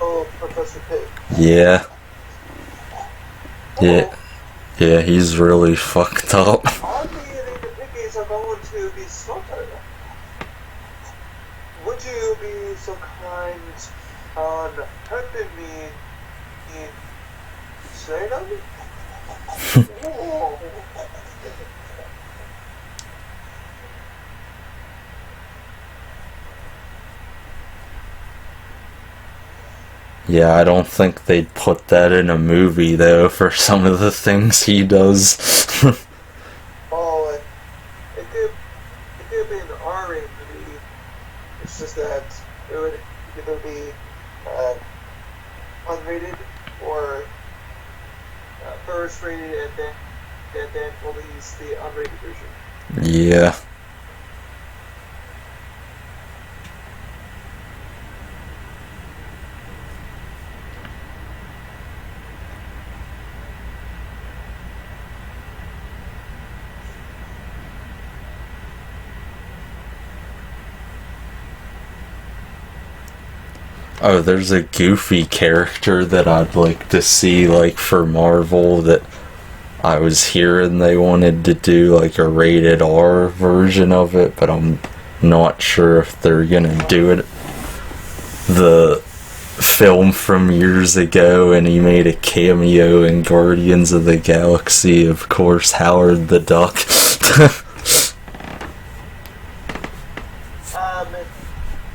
Oh, Professor Pig. Yeah. Oh, Yeah, he's really fucked up. oddly, the piggies are going to be slaughtered. Would you be so kind on helping me in Salem? Oh. Yeah, I don't think they'd put that in a movie, though, for some of the things he does. Oh, it could be an R-rated movie. It's just that it would either be unrated or first rated and then release the unrated version. Yeah. Oh, there's a Goofy character that I'd like to see, like, for Marvel, that I was hearing they wanted to do, like, a rated R version of it, but I'm not sure if they're gonna do it. The film from years ago, and he made a cameo in Guardians of the Galaxy, of course, Howard the Duck.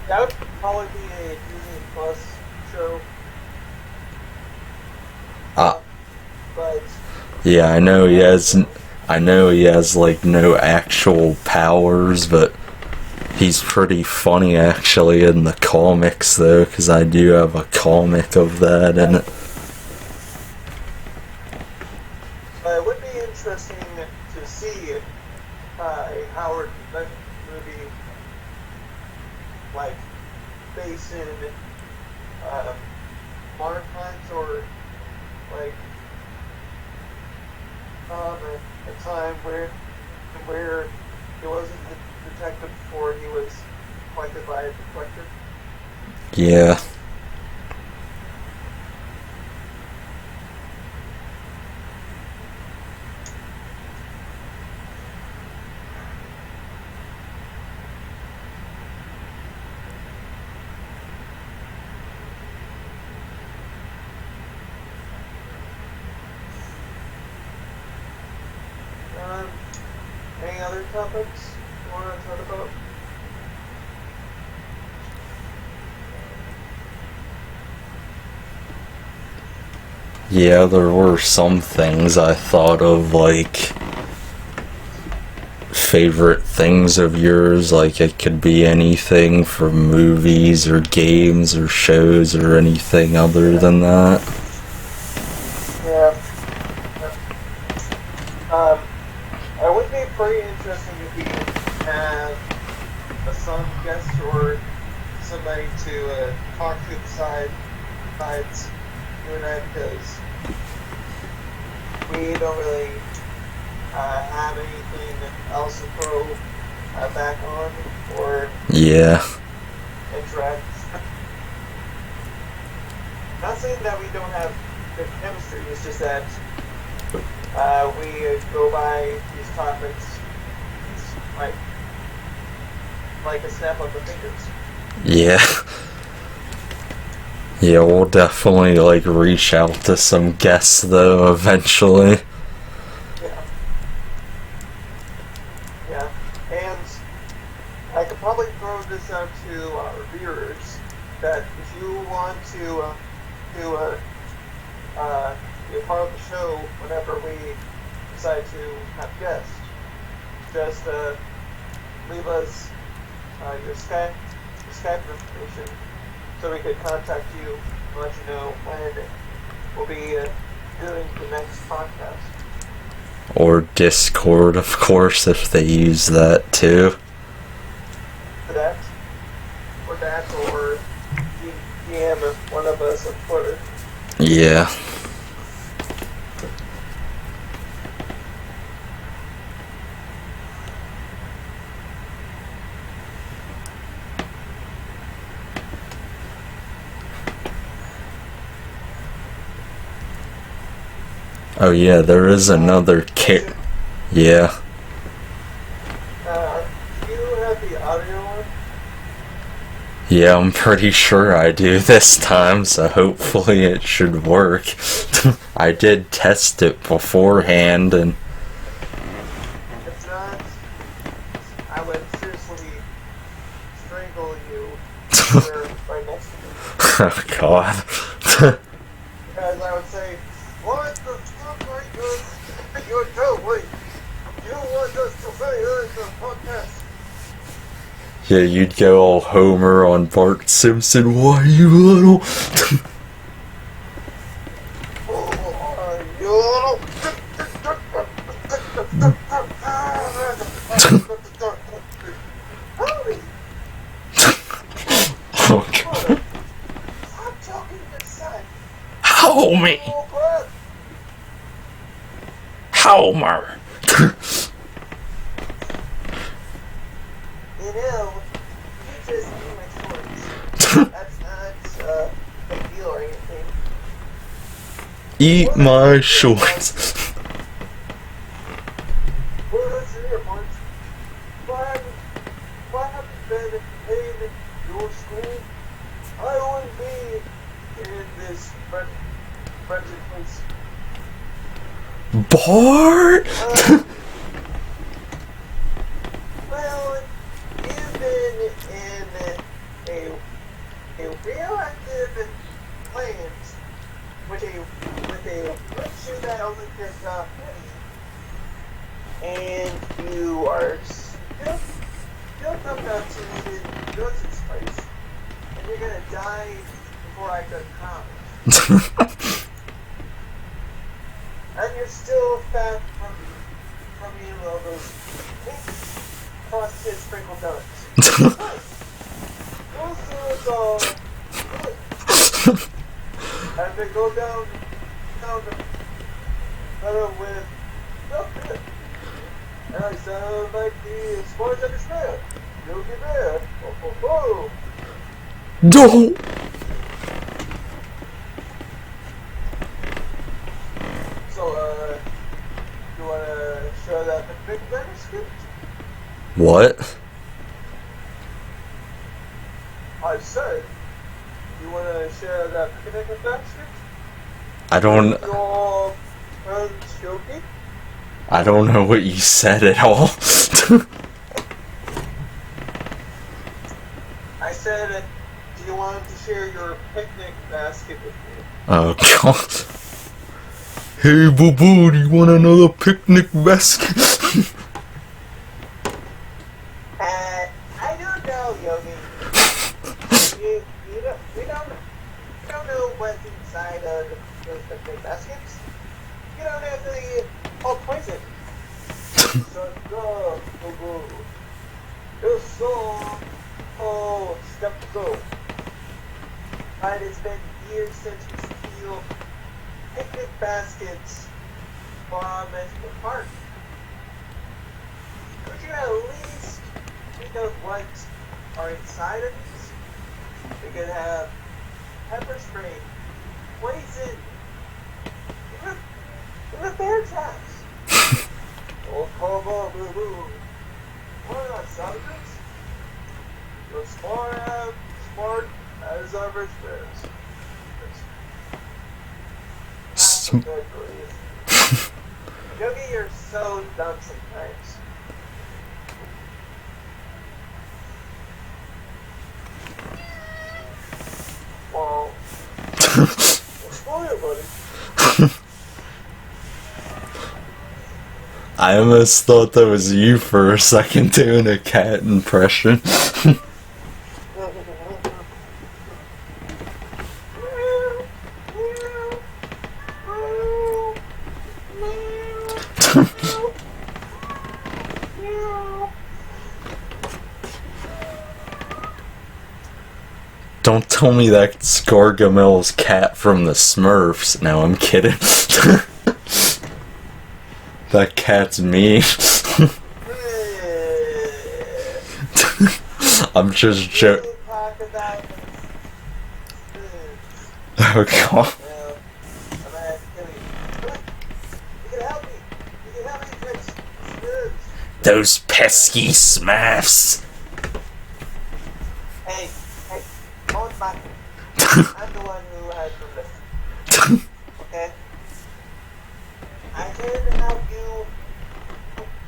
That would probably be a Disney Plus show. But Yeah, I know he has like no actual powers, but he's pretty funny actually in the comics though, because I do have a comic of that in it. it would be interesting to see a Howard Duck movie like based in modern times, or like a time where he wasn't the detective before he was appointed by a collector. Yeah. Any other topics you want to talk about? Yeah, there were some things I thought of, like favorite things of yours, like it could be anything from movies or games or shows or anything other than that. Yeah. It would be pretty interesting if we have some guest or somebody to talk to besides you and I, because we don't really have anything else to throw back on or Yeah. interact. Not saying that we don't have good chemistry, it's just that we go by these topics like a snap of the fingers. Yeah. Yeah, we'll definitely like reach out to some guests though eventually. Yeah, and I could probably throw this out to our viewers that if you want to be a part of the show whenever we decide to have guests, just leave us your Skype information so we could contact you and let you know when we'll be doing the next podcast. Or Discord, of course, if they use that too. That, or DM one of us on Twitter. Yeah. Oh yeah, there is another kit. Yeah. Do you have the audio on? Yeah, I'm pretty sure I do this time, so hopefully it should work. I did test it beforehand, and If not, I would seriously strangle you here right next to me. oh god. As I would say, what the fuck are you doing? You want us to say in the podcast? Yeah, you'd go all Homer on Bart Simpson. Why, you little? Oh god. Stop talking inside. Homie! Homer! You know, you just eat my shorts. That's not a big deal or anything. Eat my shorts. Well, listen here, Marge. Why have you been in your school? I wouldn't be in this wretched place. Bart? Well, you've been in a radioactive plant with a shoe that only gets and you are still coming up to the Joseph's place, and you're gonna die before I go to college. And you're still fat from eating all those pink frosted sprinkled donuts. Also, it's all good. And they go down the with milk good. And I sound like the sports understand. You'll be there. Oh, oh, oh. Don't. So, you wanna show that big manuscript? What? I said, you wanna share that picnic manuscript? I don't. Your friend Shoki? I don't know what you said at all. I said, do you want to share your picnic basket with me? Oh god. Hey boo boo, do you want another picnic basket? I don't know, Yogi. We don't know what's inside of those picnic baskets. You don't have to eat all poison. So go, boo boo. You're so skeptical. But it's been years since we steal picnic baskets from the park. Could you at least think of what are inside of these? We could have pepper spray, poison, even bear traps. Oh, come on, boo boo. Why not subjects? You're smart as average bears. Yogi, you're so dumb sometimes. Well, what's going on, buddy? I almost thought that was you for a second doing a cat impression. Don't tell me that's Gargamel's cat from the Smurfs. No, I'm kidding. That cat's mean. I'm just joking. Oh god. Those pesky Smurfs. Hey, on my. I'm the one who has the list. Okay? I can help you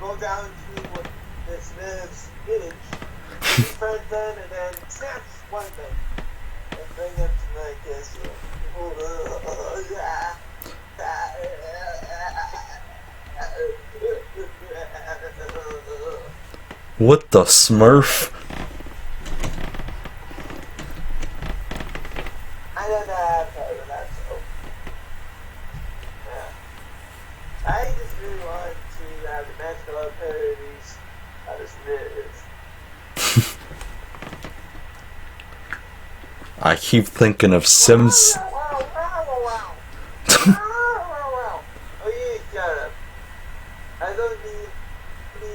go down to this Smurf's village, befriend them, and then snatch one of them. And bring them to my castle. What the Smurf? I don't know how to tell you that, so. Yeah. I just really want to have the magical parodies of this Smurfs. I keep thinking of Sims. Oh, you shut up. I don't need a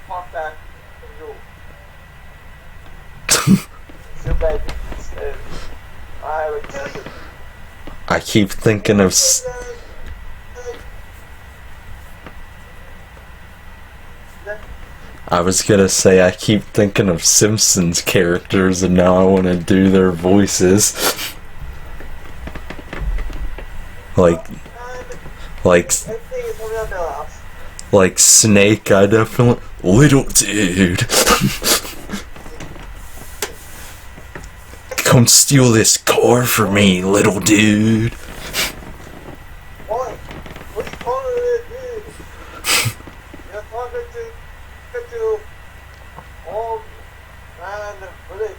talkback from you. So bad you I would kill you. I keep thinking of. I was gonna say I keep thinking of Simpsons characters, and now I want to do their voices. like Snake. I definitely little dude. Come steal this car for me, little dude. Boy, what are you calling it, dude? You're talking to old man, really.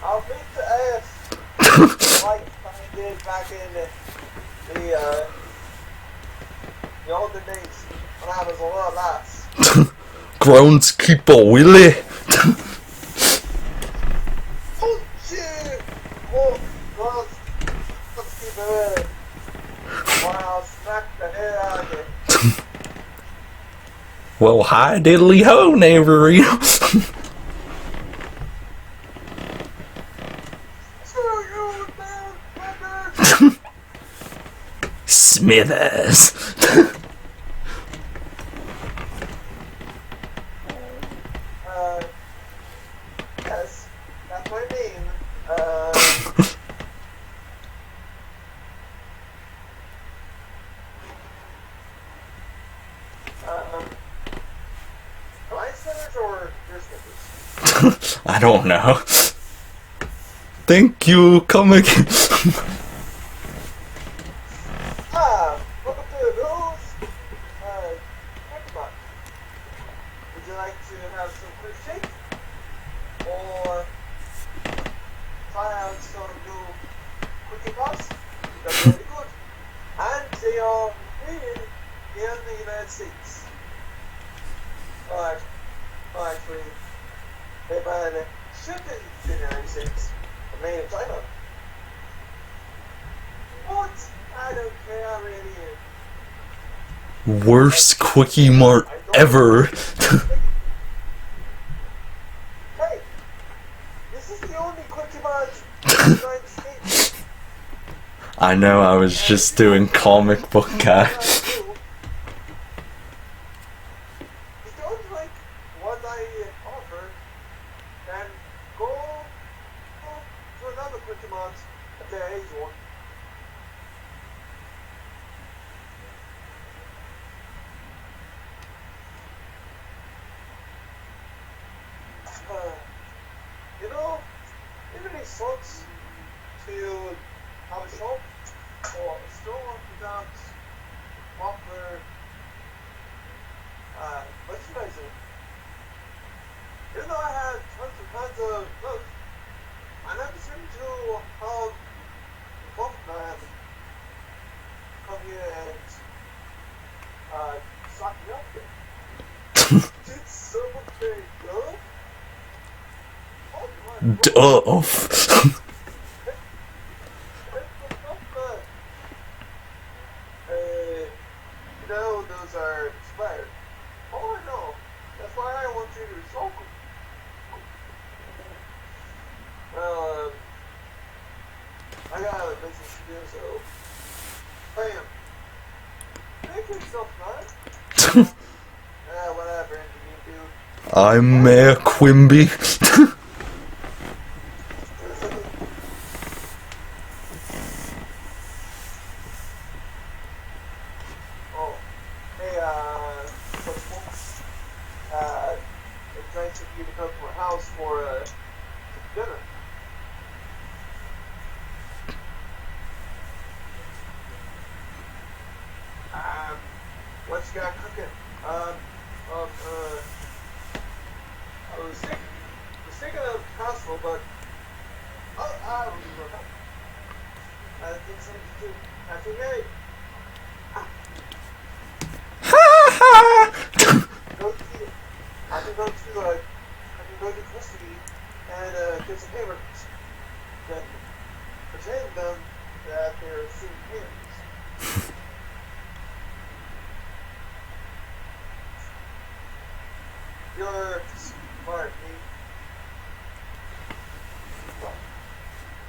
I'll beat the ass like I did back in the olden days when I was a little lass. Groundskeeper Willie. Oh shit! Oh, God. Let's keep it in. Or I'll smack the head out of you. Well, hi diddly ho, neighborino. Screw you, man, Smithers. Yes, that's my name. Am I Smithers or your Smithers? I don't know. Thank you. Come again. Welcome to the rules. Come on. Would you like to have some quick shake? Or try out some new cookie puffs? That's really good. And they are made in the United States. Well, actually, they've been shipped in the United States. They're made in China. What? I don't care really. Worst Quickie Mart ever. Hey, this is the only Quickie Mart in the United States. I know, I was just doing comic book guy. If you don't like what I offer, then go to another Quickie Mart if there is one. You know, it really sucks to have a shop or a store without proper merchandising. Even though I had tons of clothes, I never seem to have a cloth man come here and stock me up there. It's so very good. Duff. You know, those are expired. Oh, no. That's why I want you to resolve them. Well, I got a business to do, so. Bam. Make yourself nice. Whatever, engineer. I'm Mayor Quimby. Oh, hey, it's nice of you to come to my house for, dinner. What you got cooking? I was thinking of casserole, but I don't remember. I think something to do. I think, hey, go to, I can go to custody and get some hamburgers. Then pretend them that they're soup hamburgers. You're smart, Pete.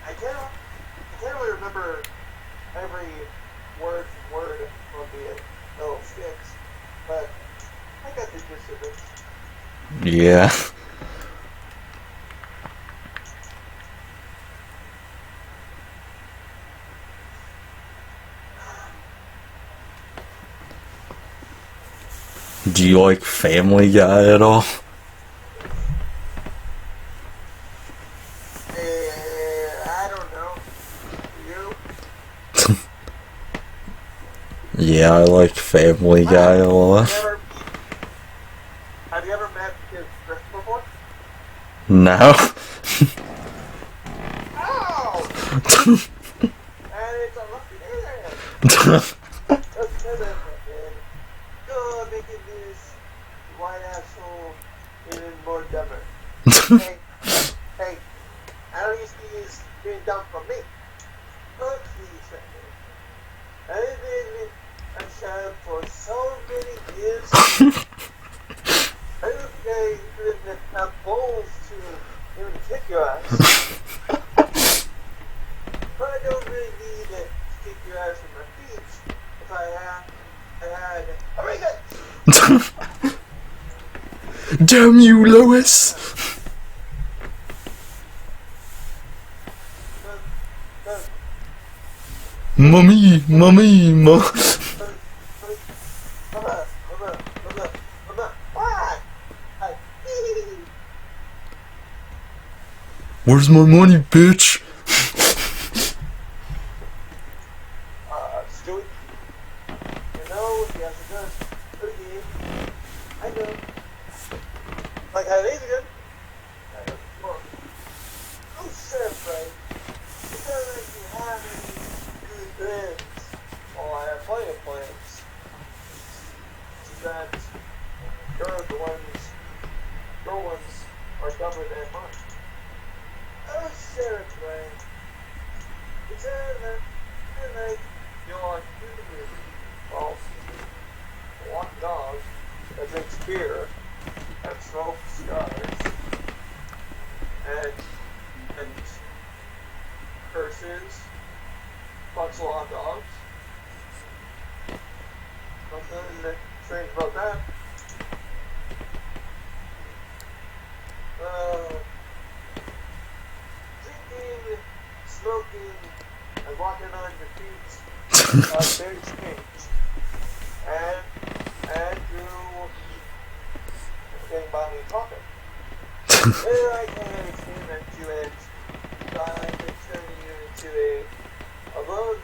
I can't really remember every word from word on the little sticks, but I got the gist of it. Yeah. Do you like Family Guy at all? I don't know. You? Yeah, I like Family Guy a lot. Have you ever met his Griff before? No. Ow! And it's a lucky day there. You're making this white asshole even more dumber. Hey, I don't used to use being dumb from me. But please, I've been a child for so many years. I don't think I even have balls to even kick your ass. But I don't really need to kick your ass with my feet if I had a ring it! Damn you, Lois! Mummy. Where's my money, bitch? Stewie, you know, he has a gun. Okay, I know. Like how it is good. I know. Oh, shit, right? It doesn't like you have any good friends. Well, I have plenty of plans. It's that your ones are dumber than mine. Oh, shit, right? It's like you're like well, one dog that drinks beer and smokes cigars and curses, fucks a lot of dogs. Nothing strange about that. Drinking, smoking, and walking on your feet are very strange. And you getting by me talking. I can't explain that to you and try to turn you into a lone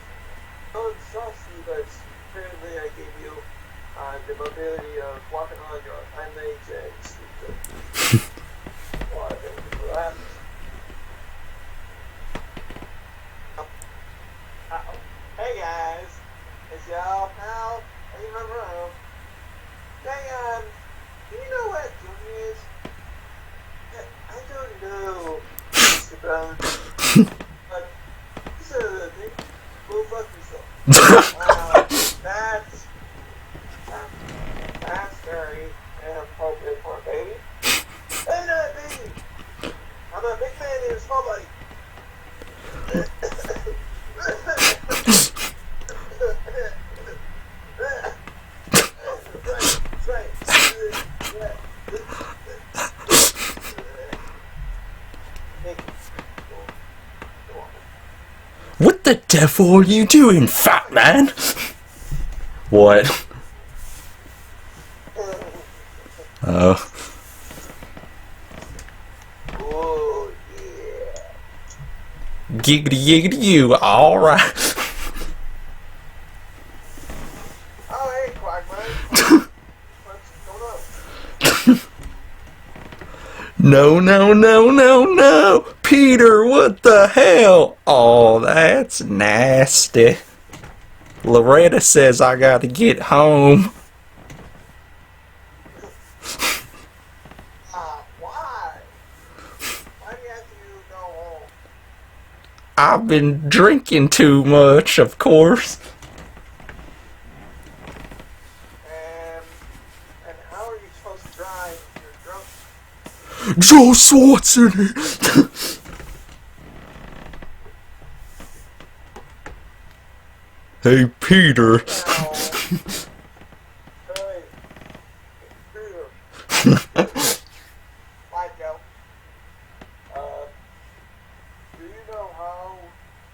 saucy, but apparently I gave you the mobility of walking on your hind legs and sleep. Well, I thank you for that. Hey guys, it's y'all pal. Hey, Monroe. Hey, do you know what Jimmy is? I don't know, Mr. Brown. But this is the thing. Go fuck yourself. That's very inappropriate for a baby. Hey, not baby. I'm a big man in a small body. What the devil are you doing, fat man? What? Oh. Oh, yeah. Giggity giggity you, alright. Oh, hey, Quagmire. What's going on? No, no, no, no, no! Peter, what the hell? Oh, that's nasty. Loretta says I gotta get home. Why? Why do you have to go home? I've been drinking too much, of course. And how are you supposed to drive if you're drunk? Joe Schwarzenegger! Hey, Peter. Now, hey, Peter. Hi, Joe. Do you know how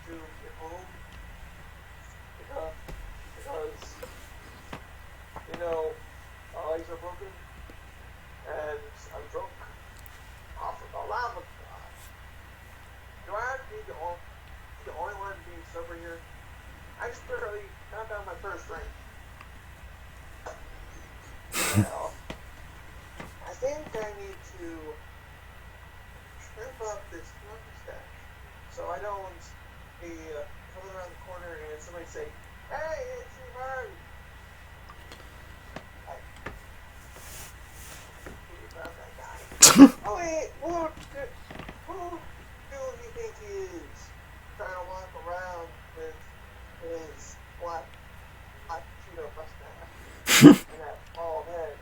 to get home? Because my legs are broken, and I'm drunk off of the lava. Do I have to be the only one being sober here? I just barely got down my first drink. Well, I think I need to trim up this mustache so I don't be coming around the corner and somebody say, "Hey, it's me, Murray." About that guy. Oh wait, who do you think he is? Trying to walk around with his black Cheeto mustache and that bald head,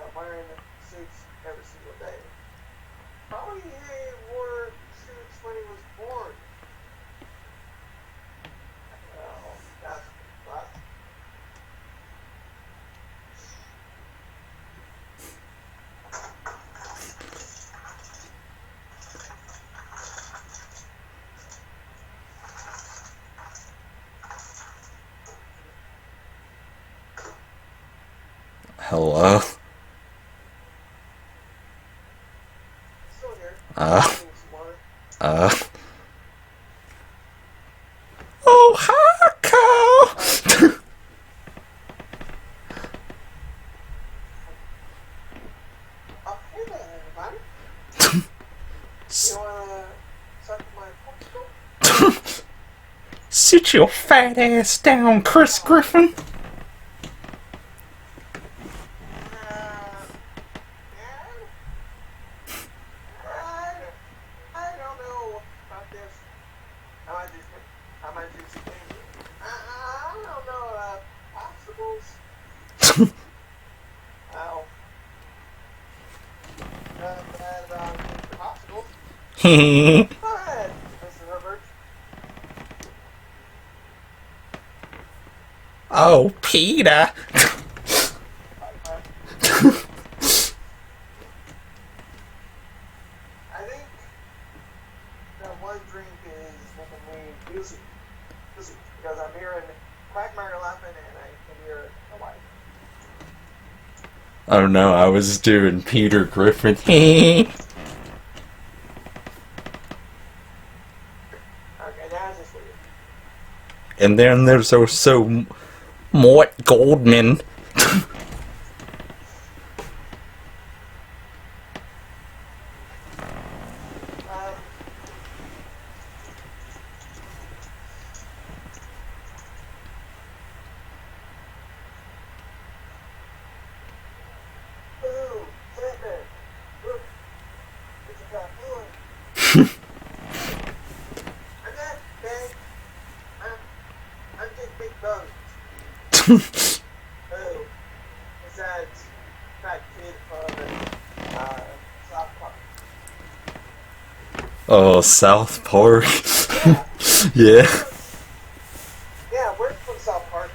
and wearing suits every single day. Probably he wore suits when he was born. Well, that's classic. Hello? Still here. Uh. Drinking some water. Oh, hi, Kyle! Oh, hey there, everybody. You wanna suck my popsicle? Sit your fat ass down, Chris Griffin. I don't know about this. I might do some things. I don't know popsicles. Ow. Not bad about popsicles. Go ahead, Mr. Herbert. Oh, Peter. I think that one drink is making me dizzy. Because I'm hearing Quagmire laughing and I can hear a wife. Oh no, I was doing Peter Griffin. Okay, that's just weird. And then there's also Mort Goldman. Ooh, Batman. Look, it's a fat boy. I'm not big. I'm just big bones. Oh, is that fat kid from South Park? Oh, South Park. Yeah. Yeah. Yeah, we're from South Park.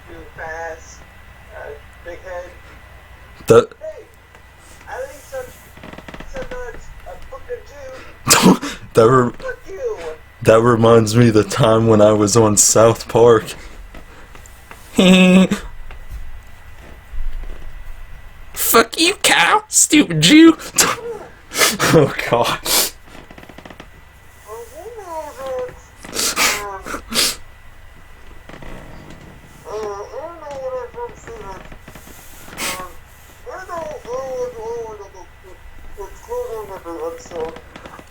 You fast, big head. The Hey, I think such a book of Jew. the Fuck you. That reminds me of the time when I was on South Park. Fuck you, cow, stupid Jew. Oh god.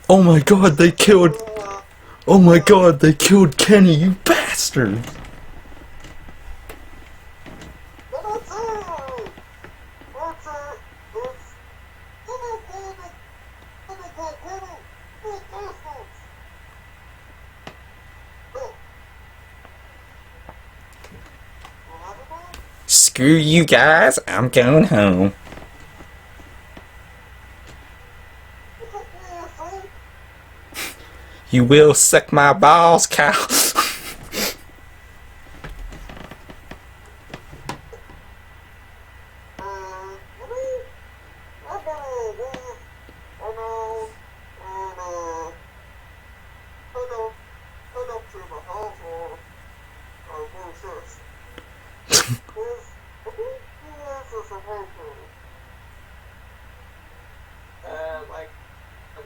Oh my god, they killed. Oh my god, they killed Kenny, you bastard. Screw you guys, I'm going home. You will suck my balls, cow.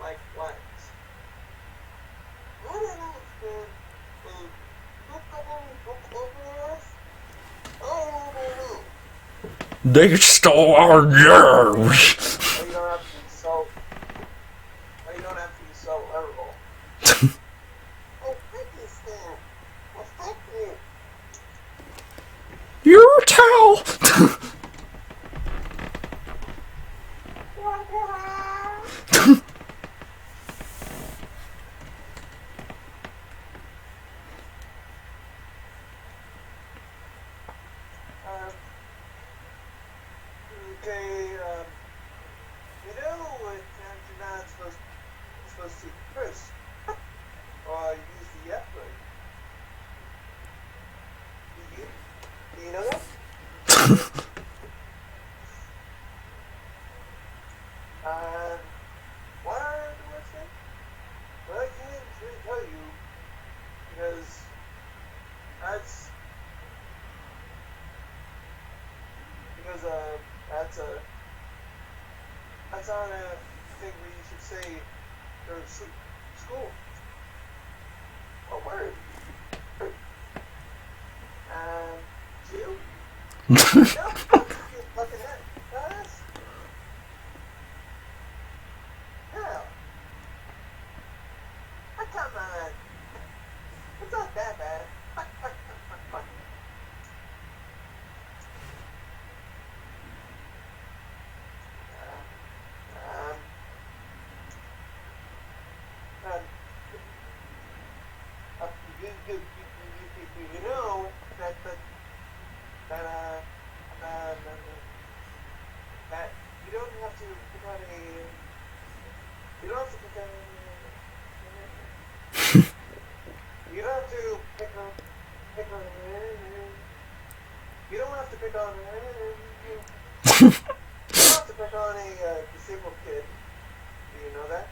Like what? They stole our nerves. You don't have to be so. You don't have to be so horrible. Oh, thank you, Stan. Well, thank you. Your towel. Okay, you know what you're not supposed to curse or use the F word. Do you know that? What are the words then? Well, I can't really tell you because that's not a thing where you should say during school. What word? Jew? No, you fucking head. Guys? Hell. Oh, come on. It's not that bad. You know that you don't have to pick on you don't have to pick on you don't have to pick on you don't have to pick on you don't have to pick on a disabled kid. Do you know that?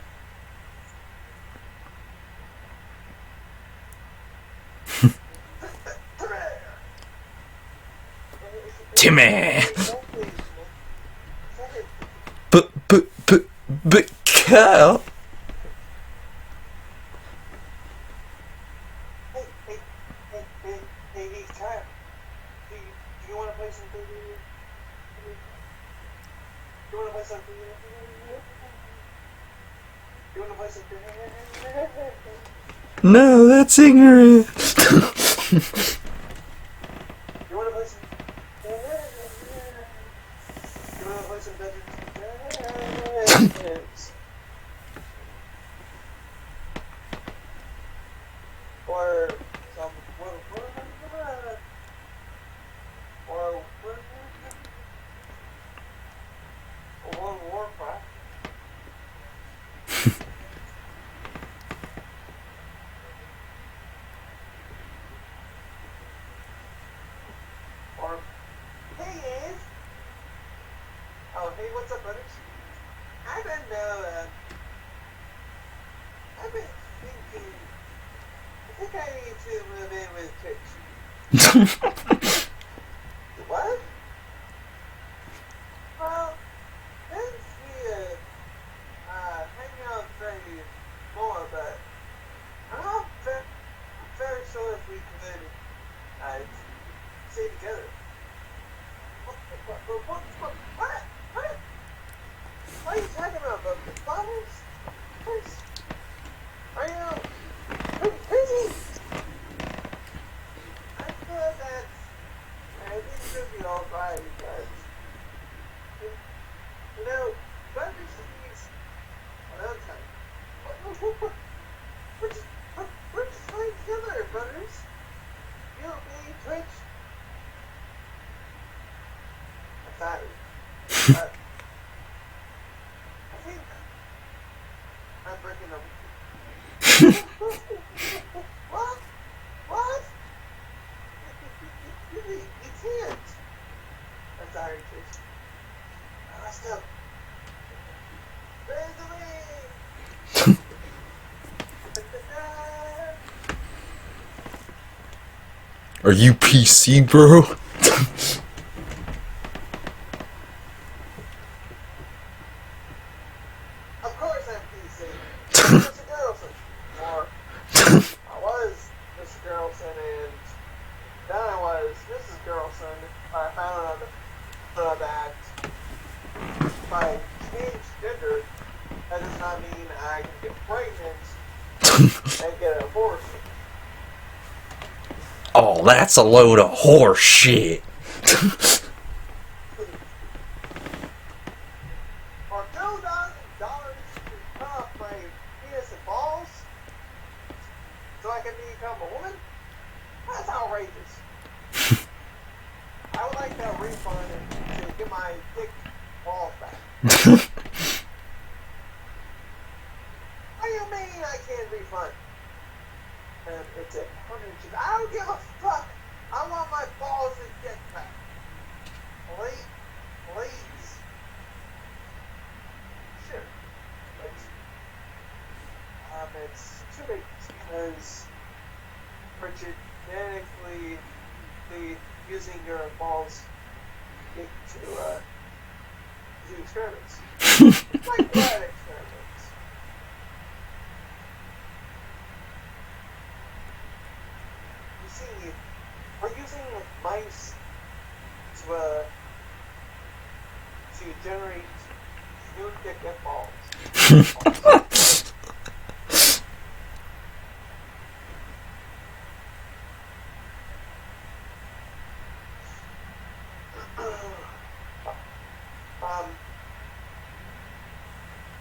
Timmy. But, Cal. Hey, Kyle. Do you want to play something? Do you want to play something? Do you want to play something? No, that's ignorant. You want to play some? You want to play some Dungeons? Or some World of Warcraft. Or hey, Ace. Oh, hey, what's up, brothers? I've been thinking to move in with Twitch? What? Well, since we hang out very more, but I'm not very sure if we could stay together. What? What are you talking about? The fathers? Are you crazy? I feel that I think it should be alright, but you know, Butters needs another time. We're just playing together, Butters. You, me, Twitch. I'm sorry. I think I'm breaking up with you. What? What? You can't. I'm sorry, Twitch. Let's go. Raise the wing! Are you PC, bro? Of course I'm PC. Mr. Girlson. Or I was Mr. Girlson and then I was Mrs. Girlson. I found out that if I change gender, that does not mean I can get pregnant and get an abortion. Oh, that's a load of horse shit. For $2,000 to cut off my penis and balls so I can become a woman? That's outrageous. I would like that refund to get my dick balls back. What do you mean I can't refund? And it's a $100. I don't give a fuck. I want my balls and dick back. Please. Sure. But it's too late because for genetically using your balls to do experiments. Like blood experiments. You see, we're using mice to generate new dick and balls.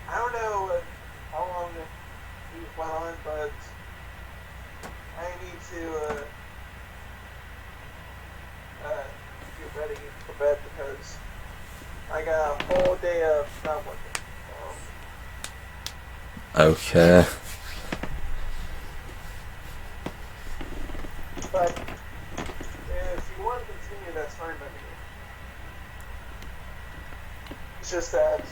I don't know how long we went on, but I need to get ready for bed because I got a whole day of not working. Okay. But if you want to continue, that's fine by me. It's just that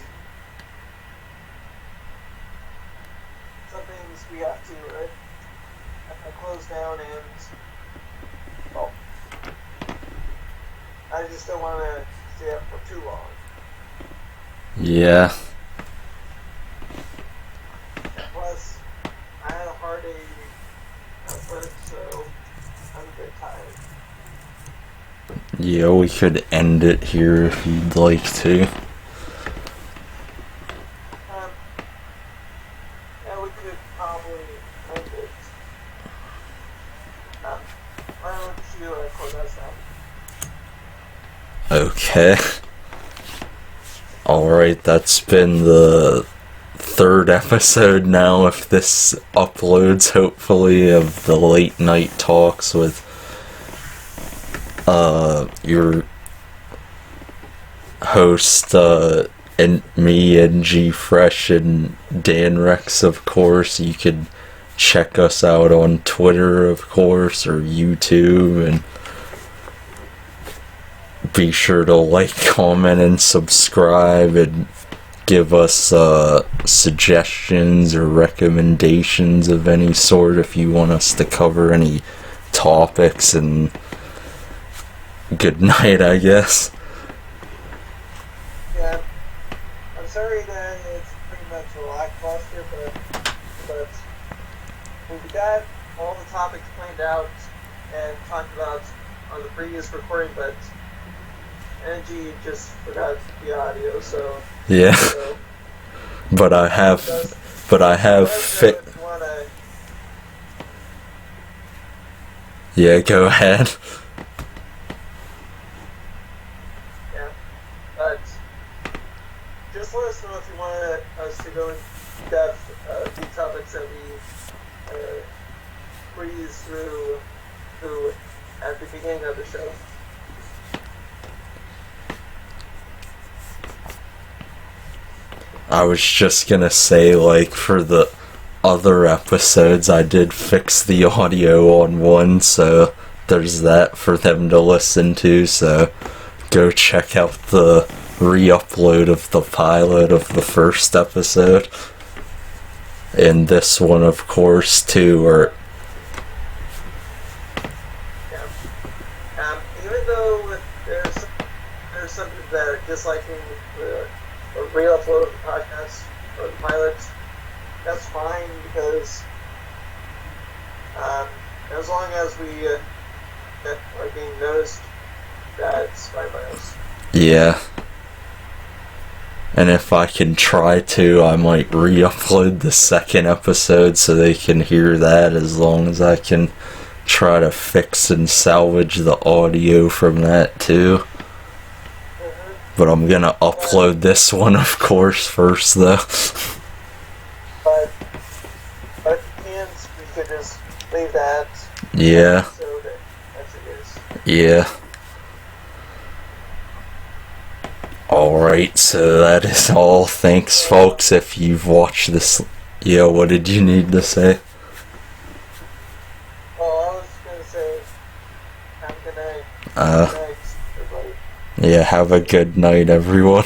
some things we have to close down and, well, I just don't want to stay up for too long. Yeah. Plus, I had a hard day at work, so I'm a bit tired. Yeah, we could end it here if you'd like to. Yeah, we could probably end it. Why don't you close us out? Okay. Alright, that's been the third episode now, if this uploads, hopefully, of the late night talks with your host, and me and G Fresh and DanRex, of course. You could check us out on Twitter, of course, or YouTube, and be sure to like, comment, and subscribe, and give us suggestions or recommendations of any sort if you want us to cover any topics, and good night, I guess. Yeah, I'm sorry that it's pretty much a lackluster, but we got all the topics planned out and talked about on the previous recording, but Angie just forgot the audio, so Yeah. so But I have fit. if you wanna, Yeah, go ahead. yeah, but just let us know if you want us to go in depth the topics that we breeze through at the beginning of the show. I was just gonna say, like, for the other episodes, I did fix the audio on one, so there's that for them to listen to, so go check out the re-upload of the pilot of the first episode. And this one, of course, too, or... Even though there's some people that are disliking the re-upload of the podcast or the pilot, that's fine, because as long as we are being noticed, that's fine by us. Yeah. And if I can try to, I might re-upload the second episode so they can hear that, as long as I can try to fix and salvage the audio from that too. But I'm gonna upload this one, of course, first though. But if you can't, we could just leave that. Yeah. So that as it is. Yeah. Alright, so that is all. Thanks, folks, if you've watched this. Yeah, what did you need to say? Oh, I was going to say, have a good night. Uh, Good night, everybody. Yeah, have a good night, everyone.